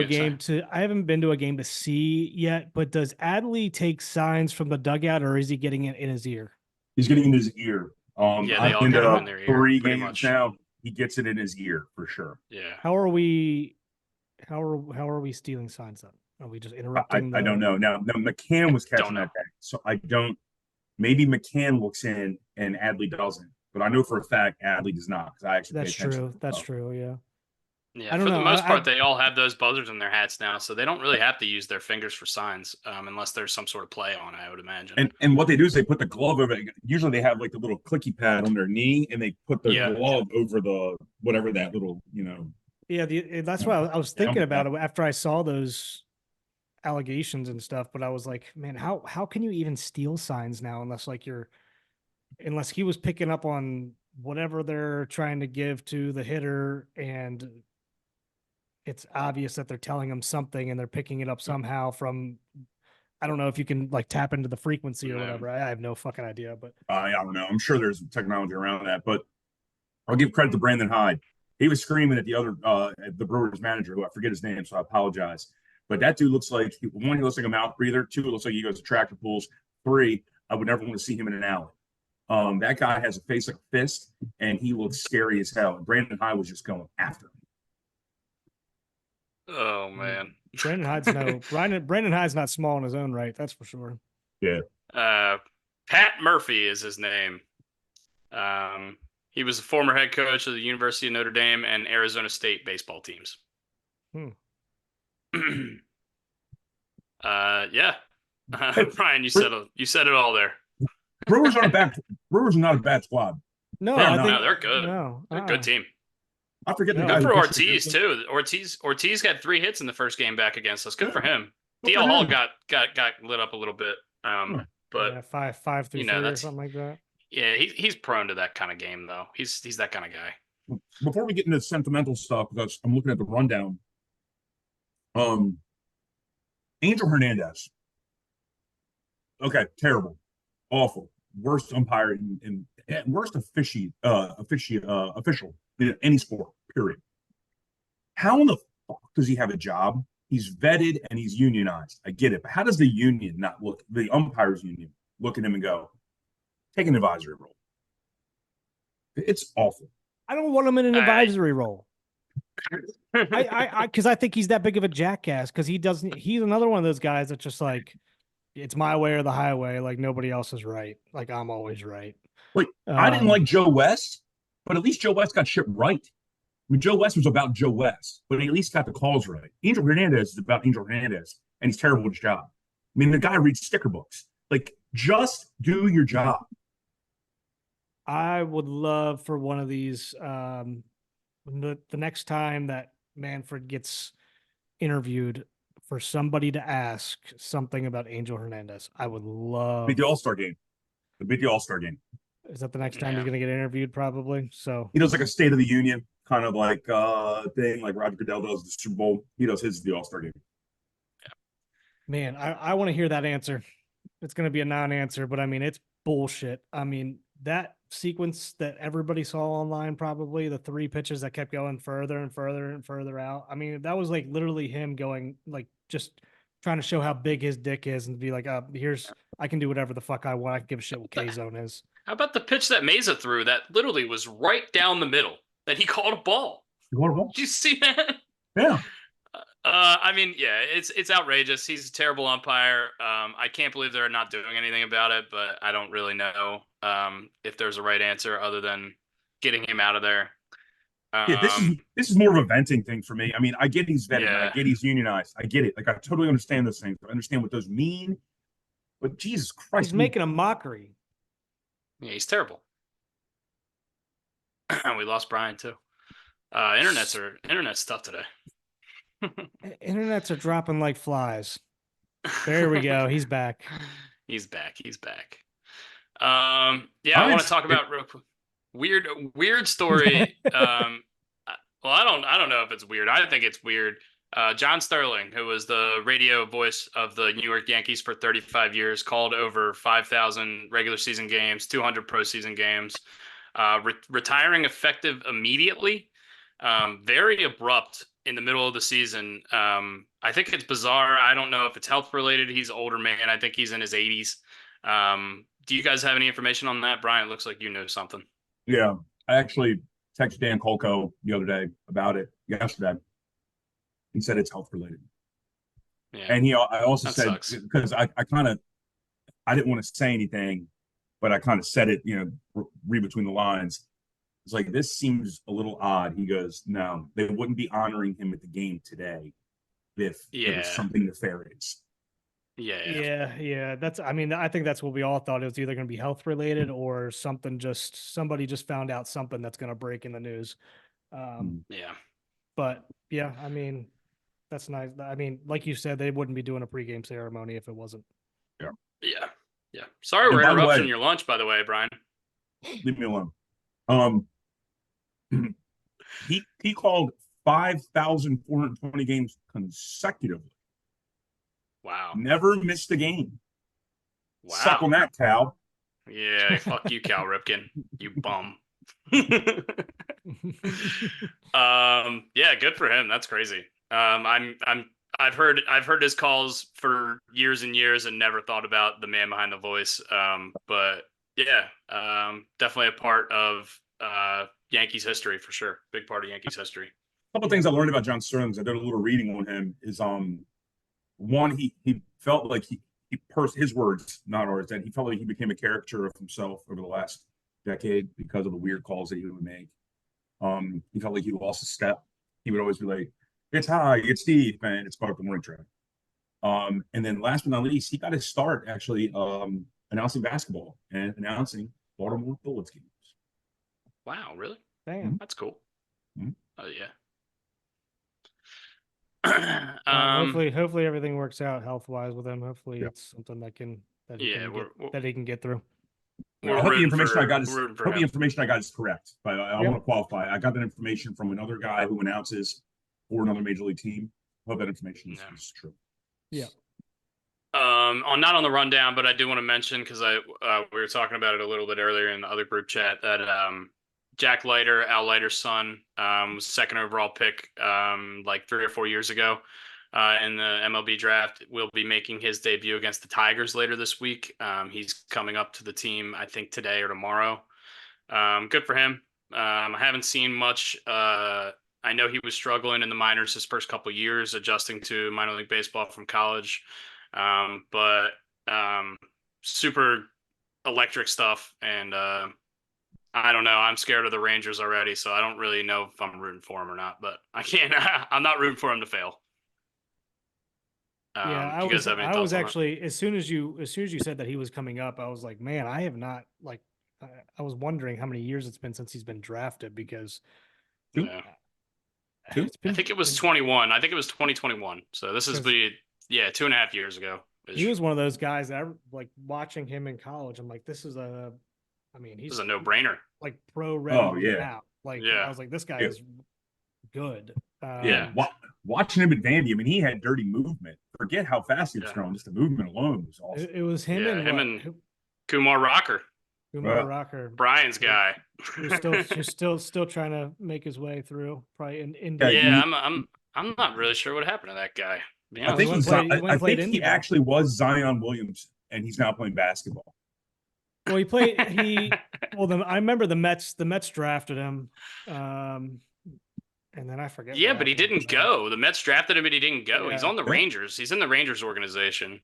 a game to see yet, but does Adley take signs from the dugout, or is he getting it in his ear? He's getting in his ear. Yeah, they I've all been get to him in their ear. 3 pretty games much. now. He gets it in his ear for sure. Yeah. How are we stealing signs then? Are we just interrupting? I don't know. Now McCann was catching know. that day, so I don't. Maybe McCann looks in and Adley doesn't, but I know for a fact Adley does not because I actually That's pay attention. true. That's true. Yeah. Yeah, I don't for know. the most part, they all have those buzzers in their hats now, so they don't really have to use their fingers for signs unless there's some sort of play on it, I would imagine. And what they do is they put the glove over it. Usually they have like the little clicky pad on their knee, and they put the glove over the whatever that little, Yeah, that's why I was thinking about it after I saw those allegations and stuff. But I was like, man, how can you even steal signs now unless he was picking up on whatever they're trying to give to the hitter, and it's obvious that they're telling him something and they're picking it up somehow from, I don't know if you can like tap into the frequency or whatever. I have no fucking idea, but I don't know. I'm sure there's technology around that, but I'll give credit to Brandon Hyde. He was screaming at at the Brewers manager, who I forget his name, so I apologize. But that dude looks like, one, he looks like a mouth breather. 2, it looks like he goes to tractor pulls. 3, I would never want to see him in an alley. That guy has a face like a fist, and he looks scary as hell. And Brandon Hyde was just going after him. Oh man, Brandon Hyde's not small in his own right. That's for sure. Yeah. Pat Murphy is his name. He was a former head coach of the University of Notre Dame and Arizona State baseball teams. Yeah. Brian, you said it all there. Brewers are not a bad squad. No, they're good. No, they're a good team. I forget the guy. Good for Ortiz too. Ortiz got 3 hits in the first game back against us. Good for him. DL Hall got lit up a little bit. But 5 through 3 or something like that. Yeah, he's prone to that kind of game though. He's that kind of guy. Before we get into sentimental stuff, because I'm looking at the rundown. Angel Hernandez. Okay, terrible, awful, worst umpire and worst official in any sport. Period. How in the fuck does he have a job? He's vetted and he's unionized. I get it, but how does the union not look? The umpires union look at him and go, take an advisory role. It's awful. I don't want him in an advisory role. Because I think he's that big of a jackass. Because he's another one of those guys that's just like, it's my way or the highway. Like nobody else is right. Like I'm always right. Like I didn't like Joe West, but at least Joe West got shit right. I mean, Joe West was about Joe West, but he at least got the calls right. Angel Hernandez is about Angel Hernandez, and he's terrible at his job. I mean, the guy reads sticker books. Like, just do your job. I would love for one of these, the next time that Manfred gets interviewed, for somebody to ask something about Angel Hernandez. I would love. Beat the All-Star game. Beat the All-Star game. Is that the next time he's going to get interviewed? Probably. So he does like a State of the Union kind of like thing, like Roger Goodell does the Super Bowl. He does his the All-Star game. Man, I want to hear that answer. It's going to be a non-answer, but I mean, it's bullshit. I mean, that sequence that everybody saw online, probably the 3 pitches that kept going further and further and further out. I mean, that was like literally him going, like, just trying to show how big his dick is and be like, I can do whatever the fuck I want. I can give a shit what K-zone is. How about the pitch that Mesa threw that literally was right down the middle that he called a ball? Did you see that? Yeah. I mean, yeah, it's outrageous. He's a terrible umpire. I can't believe they're not doing anything about it, but I don't really know if there's a right answer other than getting him out of there. This is more of a venting thing for me. I mean, I get he's vetted, I get he's unionized, I get it. Like I totally understand those things. I understand what those mean, but Jesus Christ, he's making a mockery. Yeah, he's terrible. We lost Brian too. Internet's tough today. Internets are dropping like flies. There we go. He's back. He's back. I want to talk about real quick. Weird story. Well, I don't know if it's weird. I think it's weird. John Sterling, who was the radio voice of the New York Yankees for 35 years, called over 5,000 regular season games, 200 postseason games, retiring effective immediately. Very abrupt in the middle of the season. I think it's bizarre. I don't know if it's health related. He's an older man. I think he's in his 80s. Do you guys have any information on that? Brian, it looks like you know something. Yeah, I actually texted Dan Colco the other day about it yesterday. He said it's health related. Yeah. And I also That said, sucks. because I didn't want to say anything, but I kind of said it, read between the lines. It's like, this seems a little odd. He goes, no, they wouldn't be honoring him at the game today if there was something nefarious. Yeah. I think that's what we all thought. It was either going to be health related or somebody just found out something that's going to break in the news. But yeah, I mean, that's nice. I mean, like you said, they wouldn't be doing a pregame ceremony if it wasn't. Yeah. Sorry, we're interrupting your lunch, by the way, Brian. Leave me alone. He called 5,420 games consecutively. Wow. Never missed a game. Wow. Suck on that, Cal. Yeah, fuck you, Cal Ripken. You bum. Yeah, good for him. That's crazy. I've heard his calls for years and years and never thought about the man behind the voice. But yeah, definitely a part of Yankees history for sure. Big part of Yankees history. A couple of things I learned about John Sterling, I did a little reading on him, is one, he felt like his words, not ours, that he felt like he became a caricature of himself over the last decade because of the weird calls that he would make. He felt like he lost a step. He would always be like, it's high, it's deep, and it's part of the morning track. And then last but not least, he got his start actually announcing basketball and announcing Baltimore Bullets games. Wow, really? Damn. That's cool. Mm-hmm. Oh yeah. Hopefully everything works out health wise with him. Hopefully it's something that he can get through. I hope the information I got is correct, but I want to qualify. I got that information from another guy who announces for another major league team. I hope that information is true. Yeah. Not on the rundown, but I do want to mention, because we were talking about it a little bit earlier in the other group chat, that Jack Leiter, Al Leiter's son, was second overall pick like 3 or 4 years ago in the MLB draft. Will be making his debut against the Tigers later this week. He's coming up to the team, I think, today or tomorrow. Good for him. I haven't seen much. I know he was struggling in the minors his first couple years, adjusting to minor league baseball from college. But super electric stuff. And I don't know. I'm scared of the Rangers already, so I don't really know if I'm rooting for him or not. But I'm not rooting for him to fail. I was actually, as soon as you said that he was coming up, I was like, man, I have not, like, I was wondering how many years it's been since he's been drafted, because I think it was 21. I think it was 2021. So this is 2.5 years ago. He was one of those guys that I like watching him in college. I'm like, he's a no-brainer. Like pro ready. Oh yeah. Now. Like I was like, this guy is good. Watching him at Vandy, I mean, he had dirty movement. Forget how fast he was throwing. Just the movement alone was awesome. It was him and Kumar Rocker. Rocker, Brian's guy. who's still trying to make his way through. Probably in I'm not really sure what happened to that guy. I think he actually was Zion Williams, and he's now playing basketball. Well, I remember the Mets drafted him. And then I forget. Yeah, but he didn't go. The Mets drafted him, but he didn't go. Yeah. He's on the Rangers. He's in the Rangers organization.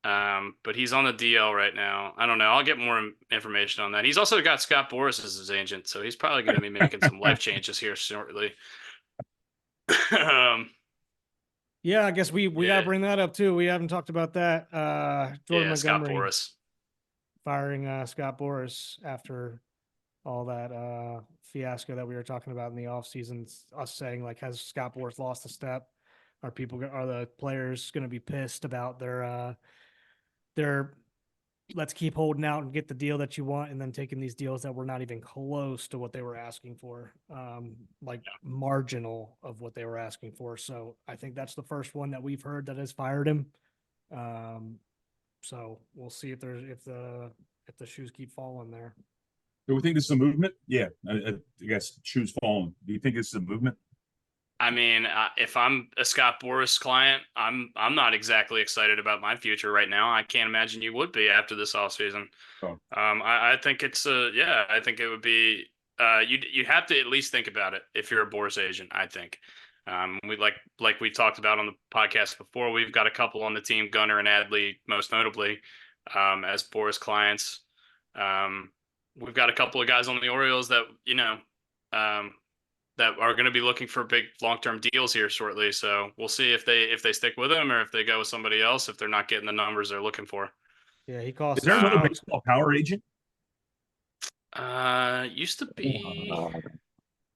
But he's on the DL right now. I don't know. I'll get more information on that. He's also got Scott Boras as his agent, so he's probably going to be making some life changes here shortly. Yeah, I guess we gotta bring that up too. We haven't talked about that. Jordan Montgomery Scott Boras firing Scott Boras after all that fiasco that we were talking about in the offseason. Us saying, like, has Scott Boras lost a step? Are the players going to be pissed about their let's keep holding out and get the deal that you want, and then taking these deals that were not even close to what they were asking for, like marginal of what they were asking for. So I think that's the first one that we've heard that has fired him. So we'll see if the shoes keep falling there. Do we think this is a movement? Yeah, I guess shoes falling. Do you think this is a movement? I mean, if I'm a Scott Boras client, I'm not exactly excited about my future right now. I can't imagine you would be after this offseason. Oh. I think it's I think it would be you have to at least think about it if you're a Boras agent. I think we like we talked about on the podcast before. We've got a couple on the team, Gunnar and Adley, most notably, as Boras clients. We've got a couple of guys on the Orioles that that are going to be looking for big long-term deals here shortly. So we'll see if they stick with him or if they go with somebody else if they're not getting the numbers they're looking for. Yeah, he costs. Is there another baseball power agent? Used to be.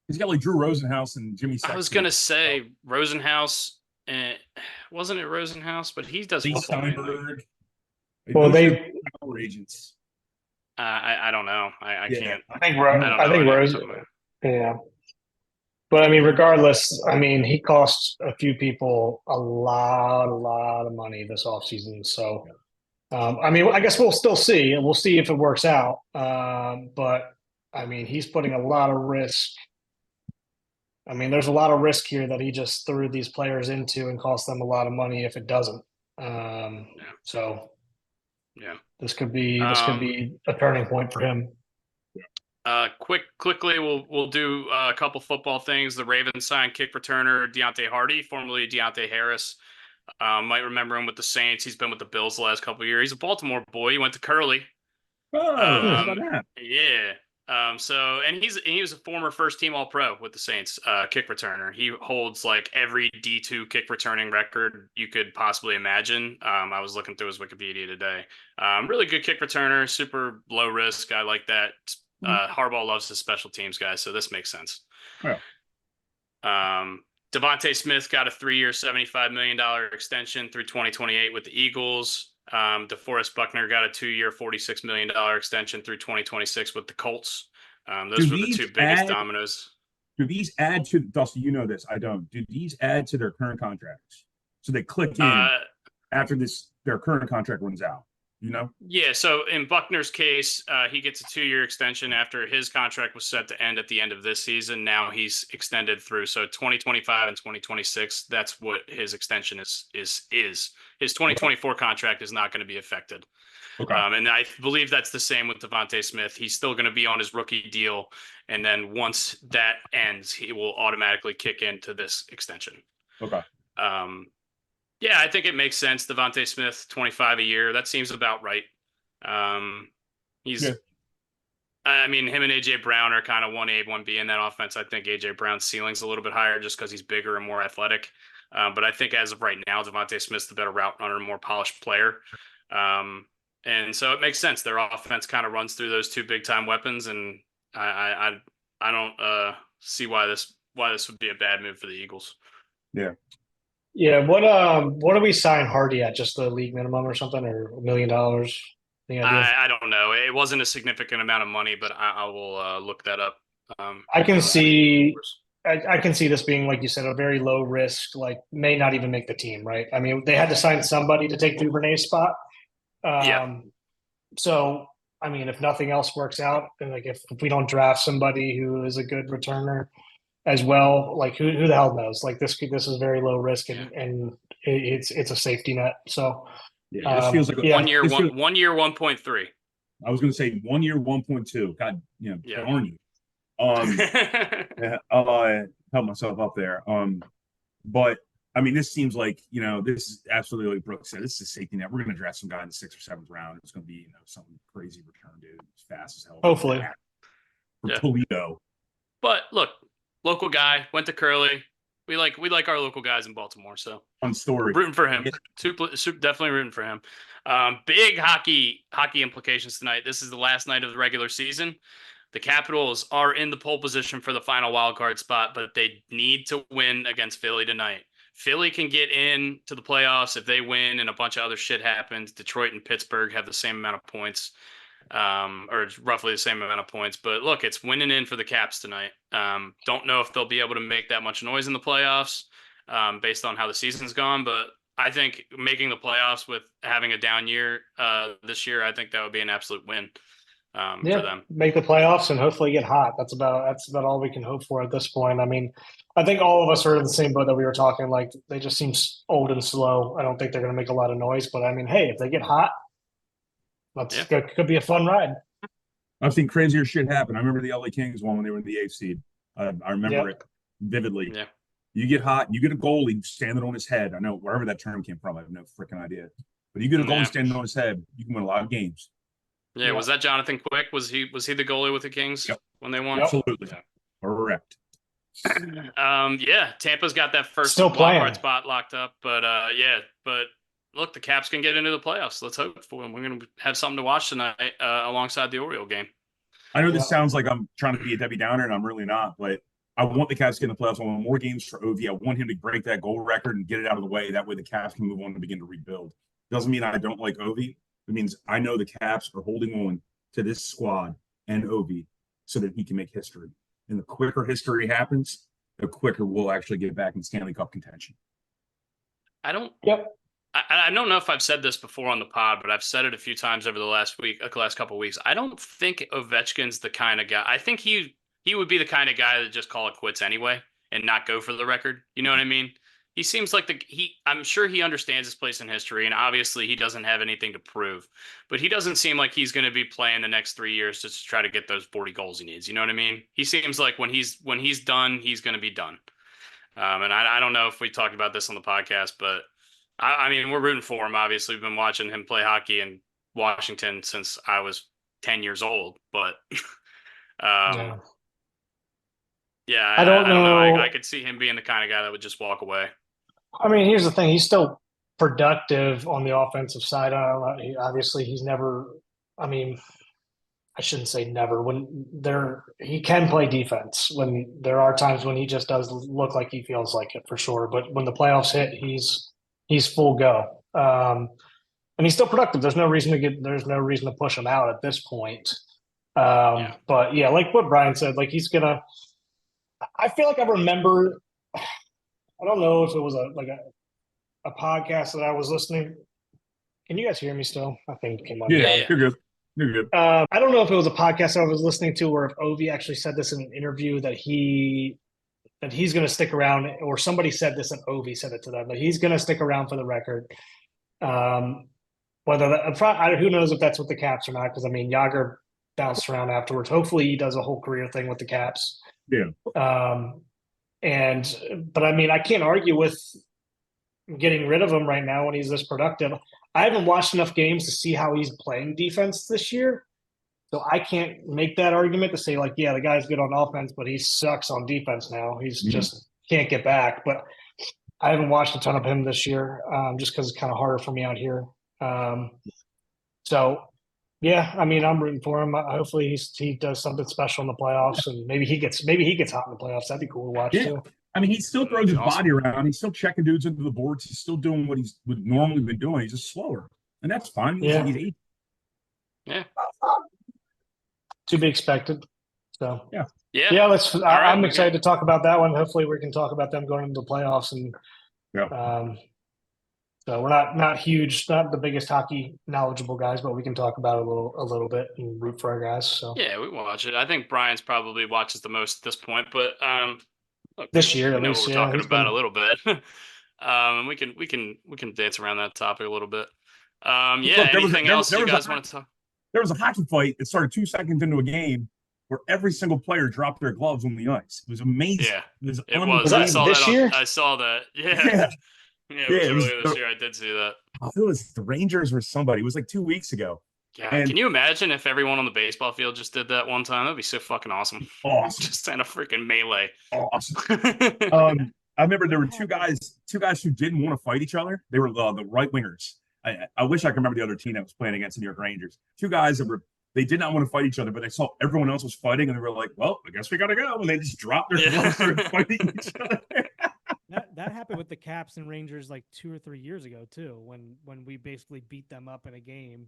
He's got like Drew Rosenhaus and Jimmy Sexton. I was gonna say Rosenhaus, wasn't it Rosenhaus? But he does Lee football mainly. Steinberg. Well, they power agents. I don't know. I can't. I think Rose. Yeah. But I mean, regardless, I mean, he cost a few people a lot of money this offseason. So, I mean, I guess we'll still see, and we'll see if it works out. But I mean, he's putting a lot of risk. I mean, there's a lot of risk here that he just threw these players into and cost them a lot of money if it doesn't. So, yeah, this could be a turning point for him. Quickly, we'll do a couple football things. The Ravens signed kick returner Deontay Hardy, formerly Deontay Harris. Might remember him with the Saints. He's been with the Bills the last couple of years. He's a Baltimore boy. He went to Curly. Oh, how about that? Yeah. And he was a former first team All-Pro with the Saints, kick returner. He holds like every D2 kick returning record you could possibly imagine. I was looking through his Wikipedia today. Really good kick returner, super low risk. I like that. Harbaugh loves his special teams guys, so this makes sense. Yeah. Devontae Smith got a 3-year, $75 million extension through 2028 with the Eagles. DeForest Buckner got a 2-year, $46 million extension through 2026 with the Colts. Those were the two biggest dominoes. Do these add to, Dusty, you know this, I don't. Do these add to their current contracts? So they click in after their current contract runs out, you know? Yeah, so in Buckner's case, he gets a 2-year extension after his contract was set to end at the end of this season. Now he's extended through. So 2025 and 2026, that's what his extension is. His 2024 contract is not going to be affected. Okay. And I believe that's the same with Devontae Smith. He's still going to be on his rookie deal. And then once that ends, he will automatically kick into this extension. Okay. Yeah, I think it makes sense. Devontae Smith, 25 a year. That seems about right. I mean, him and AJ Brown are kind of 1A, 1B in that offense. I think AJ Brown's ceiling's a little bit higher just because he's bigger and more athletic. But I think as of right now, Devontae Smith's the better route runner, more polished player. And so it makes sense. Their offense kind of runs through those two big time weapons, and I don't see why this would be a bad move for the Eagles. Yeah. Yeah. What do we sign Hardy at? Just the league minimum or something, or $1 million? I don't know. It wasn't a significant amount of money, but I will look that up. I can see this being, like you said, a very low risk, like may not even make the team, right? I mean, they had to sign somebody to take Duvernay's spot. So, I mean, if nothing else works out, and like if we don't draft somebody who is a good returner as well, like who the hell knows? Like this is very low risk, and it's a safety net. So yeah, this feels like 1 year, 1.3. I was going to say 1 year, 1.2. God, darn you. I'll help myself up there. But I mean, this seems like, this is absolutely like Brooks said. This is a safety net. We're going to draft some guy in the 6th or 7th round. It's going to be, some crazy return dude, as fast as hell. Hopefully, for Toledo. But look, local guy went to Curly. We like our local guys in Baltimore. So fun story. Rooting for him. Definitely rooting for him. Big hockey implications tonight. This is the last night of the regular season. The Capitals are in the pole position for the final wild card spot, but they need to win against Philly tonight. Philly can get into the playoffs if they win and a bunch of other shit happens. Detroit and Pittsburgh have the same amount of points, or roughly the same amount of points. But look, it's winning in for the Caps tonight. Don't know if they'll be able to make that much noise in the playoffs based on how the season's gone. But I think making the playoffs with having a down year this year, I think that would be an absolute win for them. Make the playoffs and hopefully get hot. That's about all we can hope for at this point. I mean, I think all of us are in the same boat that we were talking. Like, they just seem old and slow. I don't think they're going to make a lot of noise. But I mean, hey, if they get hot, could be a fun ride. I've seen crazier shit happen. I remember the LA Kings one when they were in the 8th seed. I remember it vividly. Yeah. You get hot, you get a goalie standing on his head. I know wherever that term came from, I have no freaking idea. But you get a goalie standing on his head, you can win a lot of games. Yeah, was that Jonathan Quick? Was he the goalie with the Kings when they won? Absolutely. Correct. Tampa's got that first Still playing wildcard spot locked up, but look, the Caps can get into the playoffs. Let's hope for them. We're going to have something to watch tonight alongside the Oriole game. I know this sounds like I'm trying to be a Debbie Downer, and I'm really not, but I want the Caps to get in the playoffs. I want more games for Ovi. I want him to break that goal record and get it out of the way. That way the Caps can move on and begin to rebuild. Doesn't mean I don't like Ovi. It means I know the Caps are holding on to this squad and Ovi so that he can make history. And the quicker history happens, the quicker we'll actually get back in Stanley Cup contention. I don't know if I've said this before on the pod, but I've said it a few times over the last couple of weeks. I don't think Ovechkin's the kind of guy. I think he would be the kind of guy that just call it quits anyway and not go for the record. You know what I mean? He seems like I'm sure he understands his place in history, and obviously he doesn't have anything to prove, but he doesn't seem like he's going to be playing the next 3 years just to try to get those 40 goals he needs. You know what I mean? He seems like when he's done, he's going to be done. And I don't know if we talked about this on the podcast, but I mean, we're rooting for him. Obviously, we've been watching him play hockey in Washington since I was 10 years old, but I don't know. I could see him being the kind of guy that would just walk away. I mean, here's the thing. He's still productive on the offensive side. Obviously, he's never – I mean, I shouldn't say never. He can play defense. When there are times when he just does look like he feels like it for sure. But when the playoffs hit, he's full go. And he's still productive. There's no reason to push him out at this point. But, yeah, like what Brian said, like he's going to – I feel like I remember – I don't know if it was a podcast that I was listening. Can you guys hear me still? I think it came on. Yeah, you're good. You're good. I don't know if it was a podcast I was listening to or if Ovi actually said this in an interview that he's going to stick around, or somebody said this and Ovi said it to them, that he's going to stick around for the record. Who knows if that's with the Caps or not? Because I mean, Yager bounced around afterwards. Hopefully, he does a whole career thing with the Caps. Yeah. But I mean, I can't argue with getting rid of him right now when he's this productive. I haven't watched enough games to see how he's playing defense this year. So I can't make that argument to say, like, yeah, the guy's good on offense, but he sucks on defense now. He's just can't get back. But I haven't watched a ton of him this year just because it's kind of harder for me out here. Yeah, I mean, I'm rooting for him. Hopefully he does something special in the playoffs, and maybe he gets hot in the playoffs. That'd be cool to watch too. I mean, he still throws his body around. He's still checking dudes into the boards. He's still doing what he's would normally been doing. He's just slower, and that's fine. He's 8. Yeah. To be expected. So yeah. I'm excited to talk about that one. Hopefully, we can talk about them going into the playoffs and. So we're not huge, not the biggest hockey knowledgeable guys, but we can talk about it a little bit and root for our guys. So yeah, we watch it. I think Brian's probably watches the most at this point, but this year at least, we're talking about a little bit. And we can dance around that topic a little bit. Anything else you guys want to talk? There was a hockey fight that started 2 seconds into a game where every single player dropped their gloves on the ice. It was amazing. Yeah, it was. I saw this year. I saw that. Yeah. Yeah, it was earlier this year. I did see that. It was the Rangers or somebody. It was like 2 weeks ago. Yeah, can you imagine if everyone on the baseball field just did that one time? That'd be so fucking awesome. Awesome. Just in a freaking melee. Awesome. I remember there were two guys who didn't want to fight each other. They were the right wingers. I wish I could remember the other team that was playing against the New York Rangers. Two guys they did not want to fight each other, but they saw everyone else was fighting, and they were like, "Well, I guess we gotta go." And they just dropped their gloves and started fighting each other. that happened with the Caps and Rangers like 2 or 3 years ago too, when we basically beat them up in a game,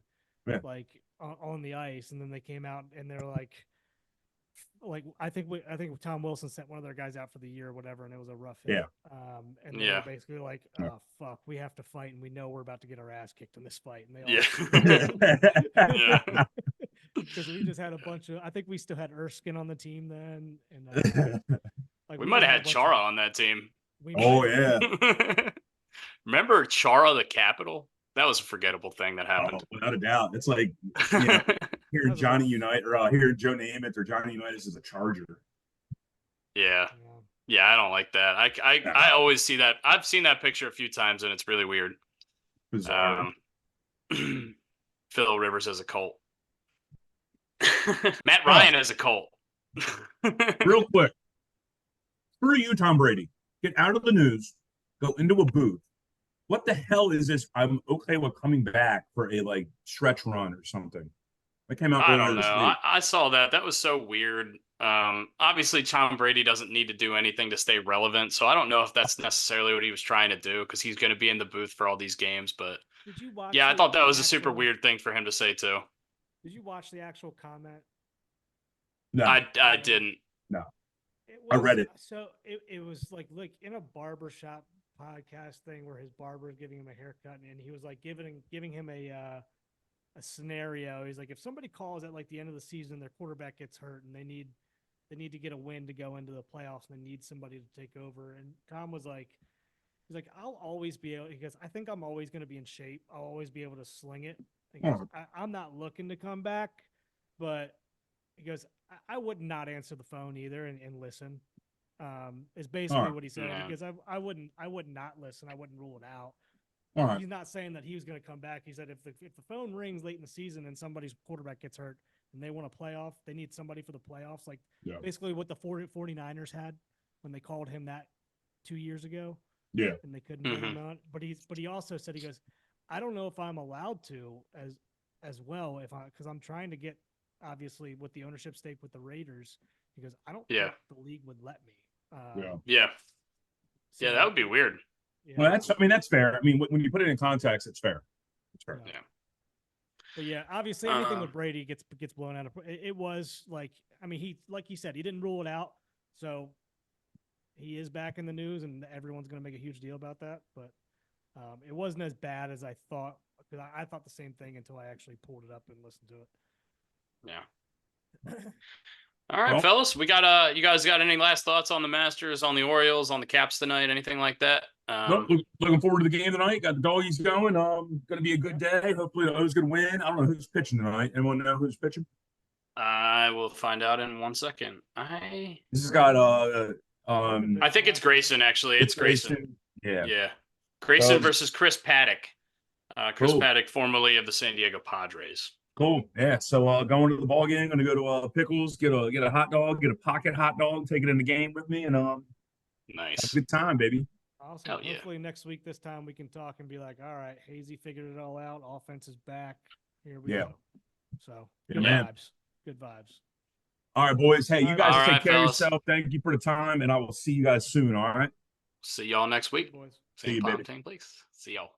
like on the ice, and then they came out and they're like I think Tom Wilson sent one of their guys out for the year or whatever, and it was a rough hit. And they were basically like, oh fuck, we have to fight, and we know we're about to get our ass kicked in this fight, and they all because we just had a bunch of, I think we still had Erskine on the team then, and like we might have had Chara on that team. Yeah. Remember Chara the Capital? That was a forgettable thing that happened. Without a doubt. It's like, you know, hearing Johnny Unitas or hearing Joe Namath or Johnny Unitas as a Charger. Yeah, I don't like that. I always see that. I've seen that picture a few times, and it's really weird. Bizarre. Phil Rivers as a Colt. Matt Ryan as a Colt. Real quick. Screw you, Tom Brady. Get out of the news. Go into a booth. What the hell is this? I'm okay with coming back for a like stretch run or something. That came out. I don't know. I saw that. That was so weird. Obviously, Tom Brady doesn't need to do anything to stay relevant, so I don't know if that's necessarily what he was trying to do, because he's going to be in the booth for all these games. But yeah, I thought that was a super weird thing for him to say too. Did you watch the actual comment? No, I didn't. No, I read it. So it was like in a barbershop podcast thing where his barber is giving him a haircut, and he was like giving him a scenario. He's like, if somebody calls at like the end of the season, their quarterback gets hurt, and they need to get a win to go into the playoffs, and they need somebody to take over. And Tom was like, he's like, I'll always be able. He goes, I think I'm always going to be in shape. I'll always be able to sling it. He goes, I'm not looking to come back, but he goes, I would not answer the phone either and listen. Is basically what he said. Because I would not listen. I wouldn't rule it out. He's not saying that he was going to come back. He said if the phone rings late in the season and somebody's quarterback gets hurt and they want a playoff, they need somebody for the playoffs. Like basically what the 49ers had when they called him that 2 years ago. Yeah. And they couldn't get him on. But he also said, he goes, I don't know if I'm allowed to as well because I'm trying to get, obviously with the ownership stake with the Raiders. He goes, I don't think the league would let me. So, that would be weird. Yeah. Well, that's fair. I mean, when you put it in context, it's fair. It's fair. Yeah. But yeah, obviously anything with Brady gets blown out of. It was like, I mean, he said, he didn't rule it out, so he is back in the news, and everyone's going to make a huge deal about that. But it wasn't as bad as I thought, because I thought the same thing until I actually pulled it up and listened to it. Yeah. All right, fellas. We got you guys got any last thoughts on the Masters, on the Orioles, on the Caps tonight, anything like that? Looking forward to the game tonight. Got the doggies going. Going to be a good day. Hopefully the O's going to win. I don't know who's pitching tonight. Anyone know who's pitching? I will find out in 1 second. This has got I think it's Grayson, actually. It's Grayson. Yeah. Grayson versus Chris Paddock. Chris Paddock, formerly of the San Diego Padres. Cool. Yeah. So going to the ball game, going to go to Pickles, get a hot dog, get a pocket hot dog, take it in the game with me, and nice. Have a good time, baby. Awesome. Hopefully next week, this time we can talk and be like, all right, Hazy figured it all out. Offense is back. Here we go. So good vibes. Good vibes. All right, boys. Hey, you guys take care of yourself. Thank you for the time, and I will see you guys soon. All right. See y'all next week. Boys. Same time, same place. See y'all.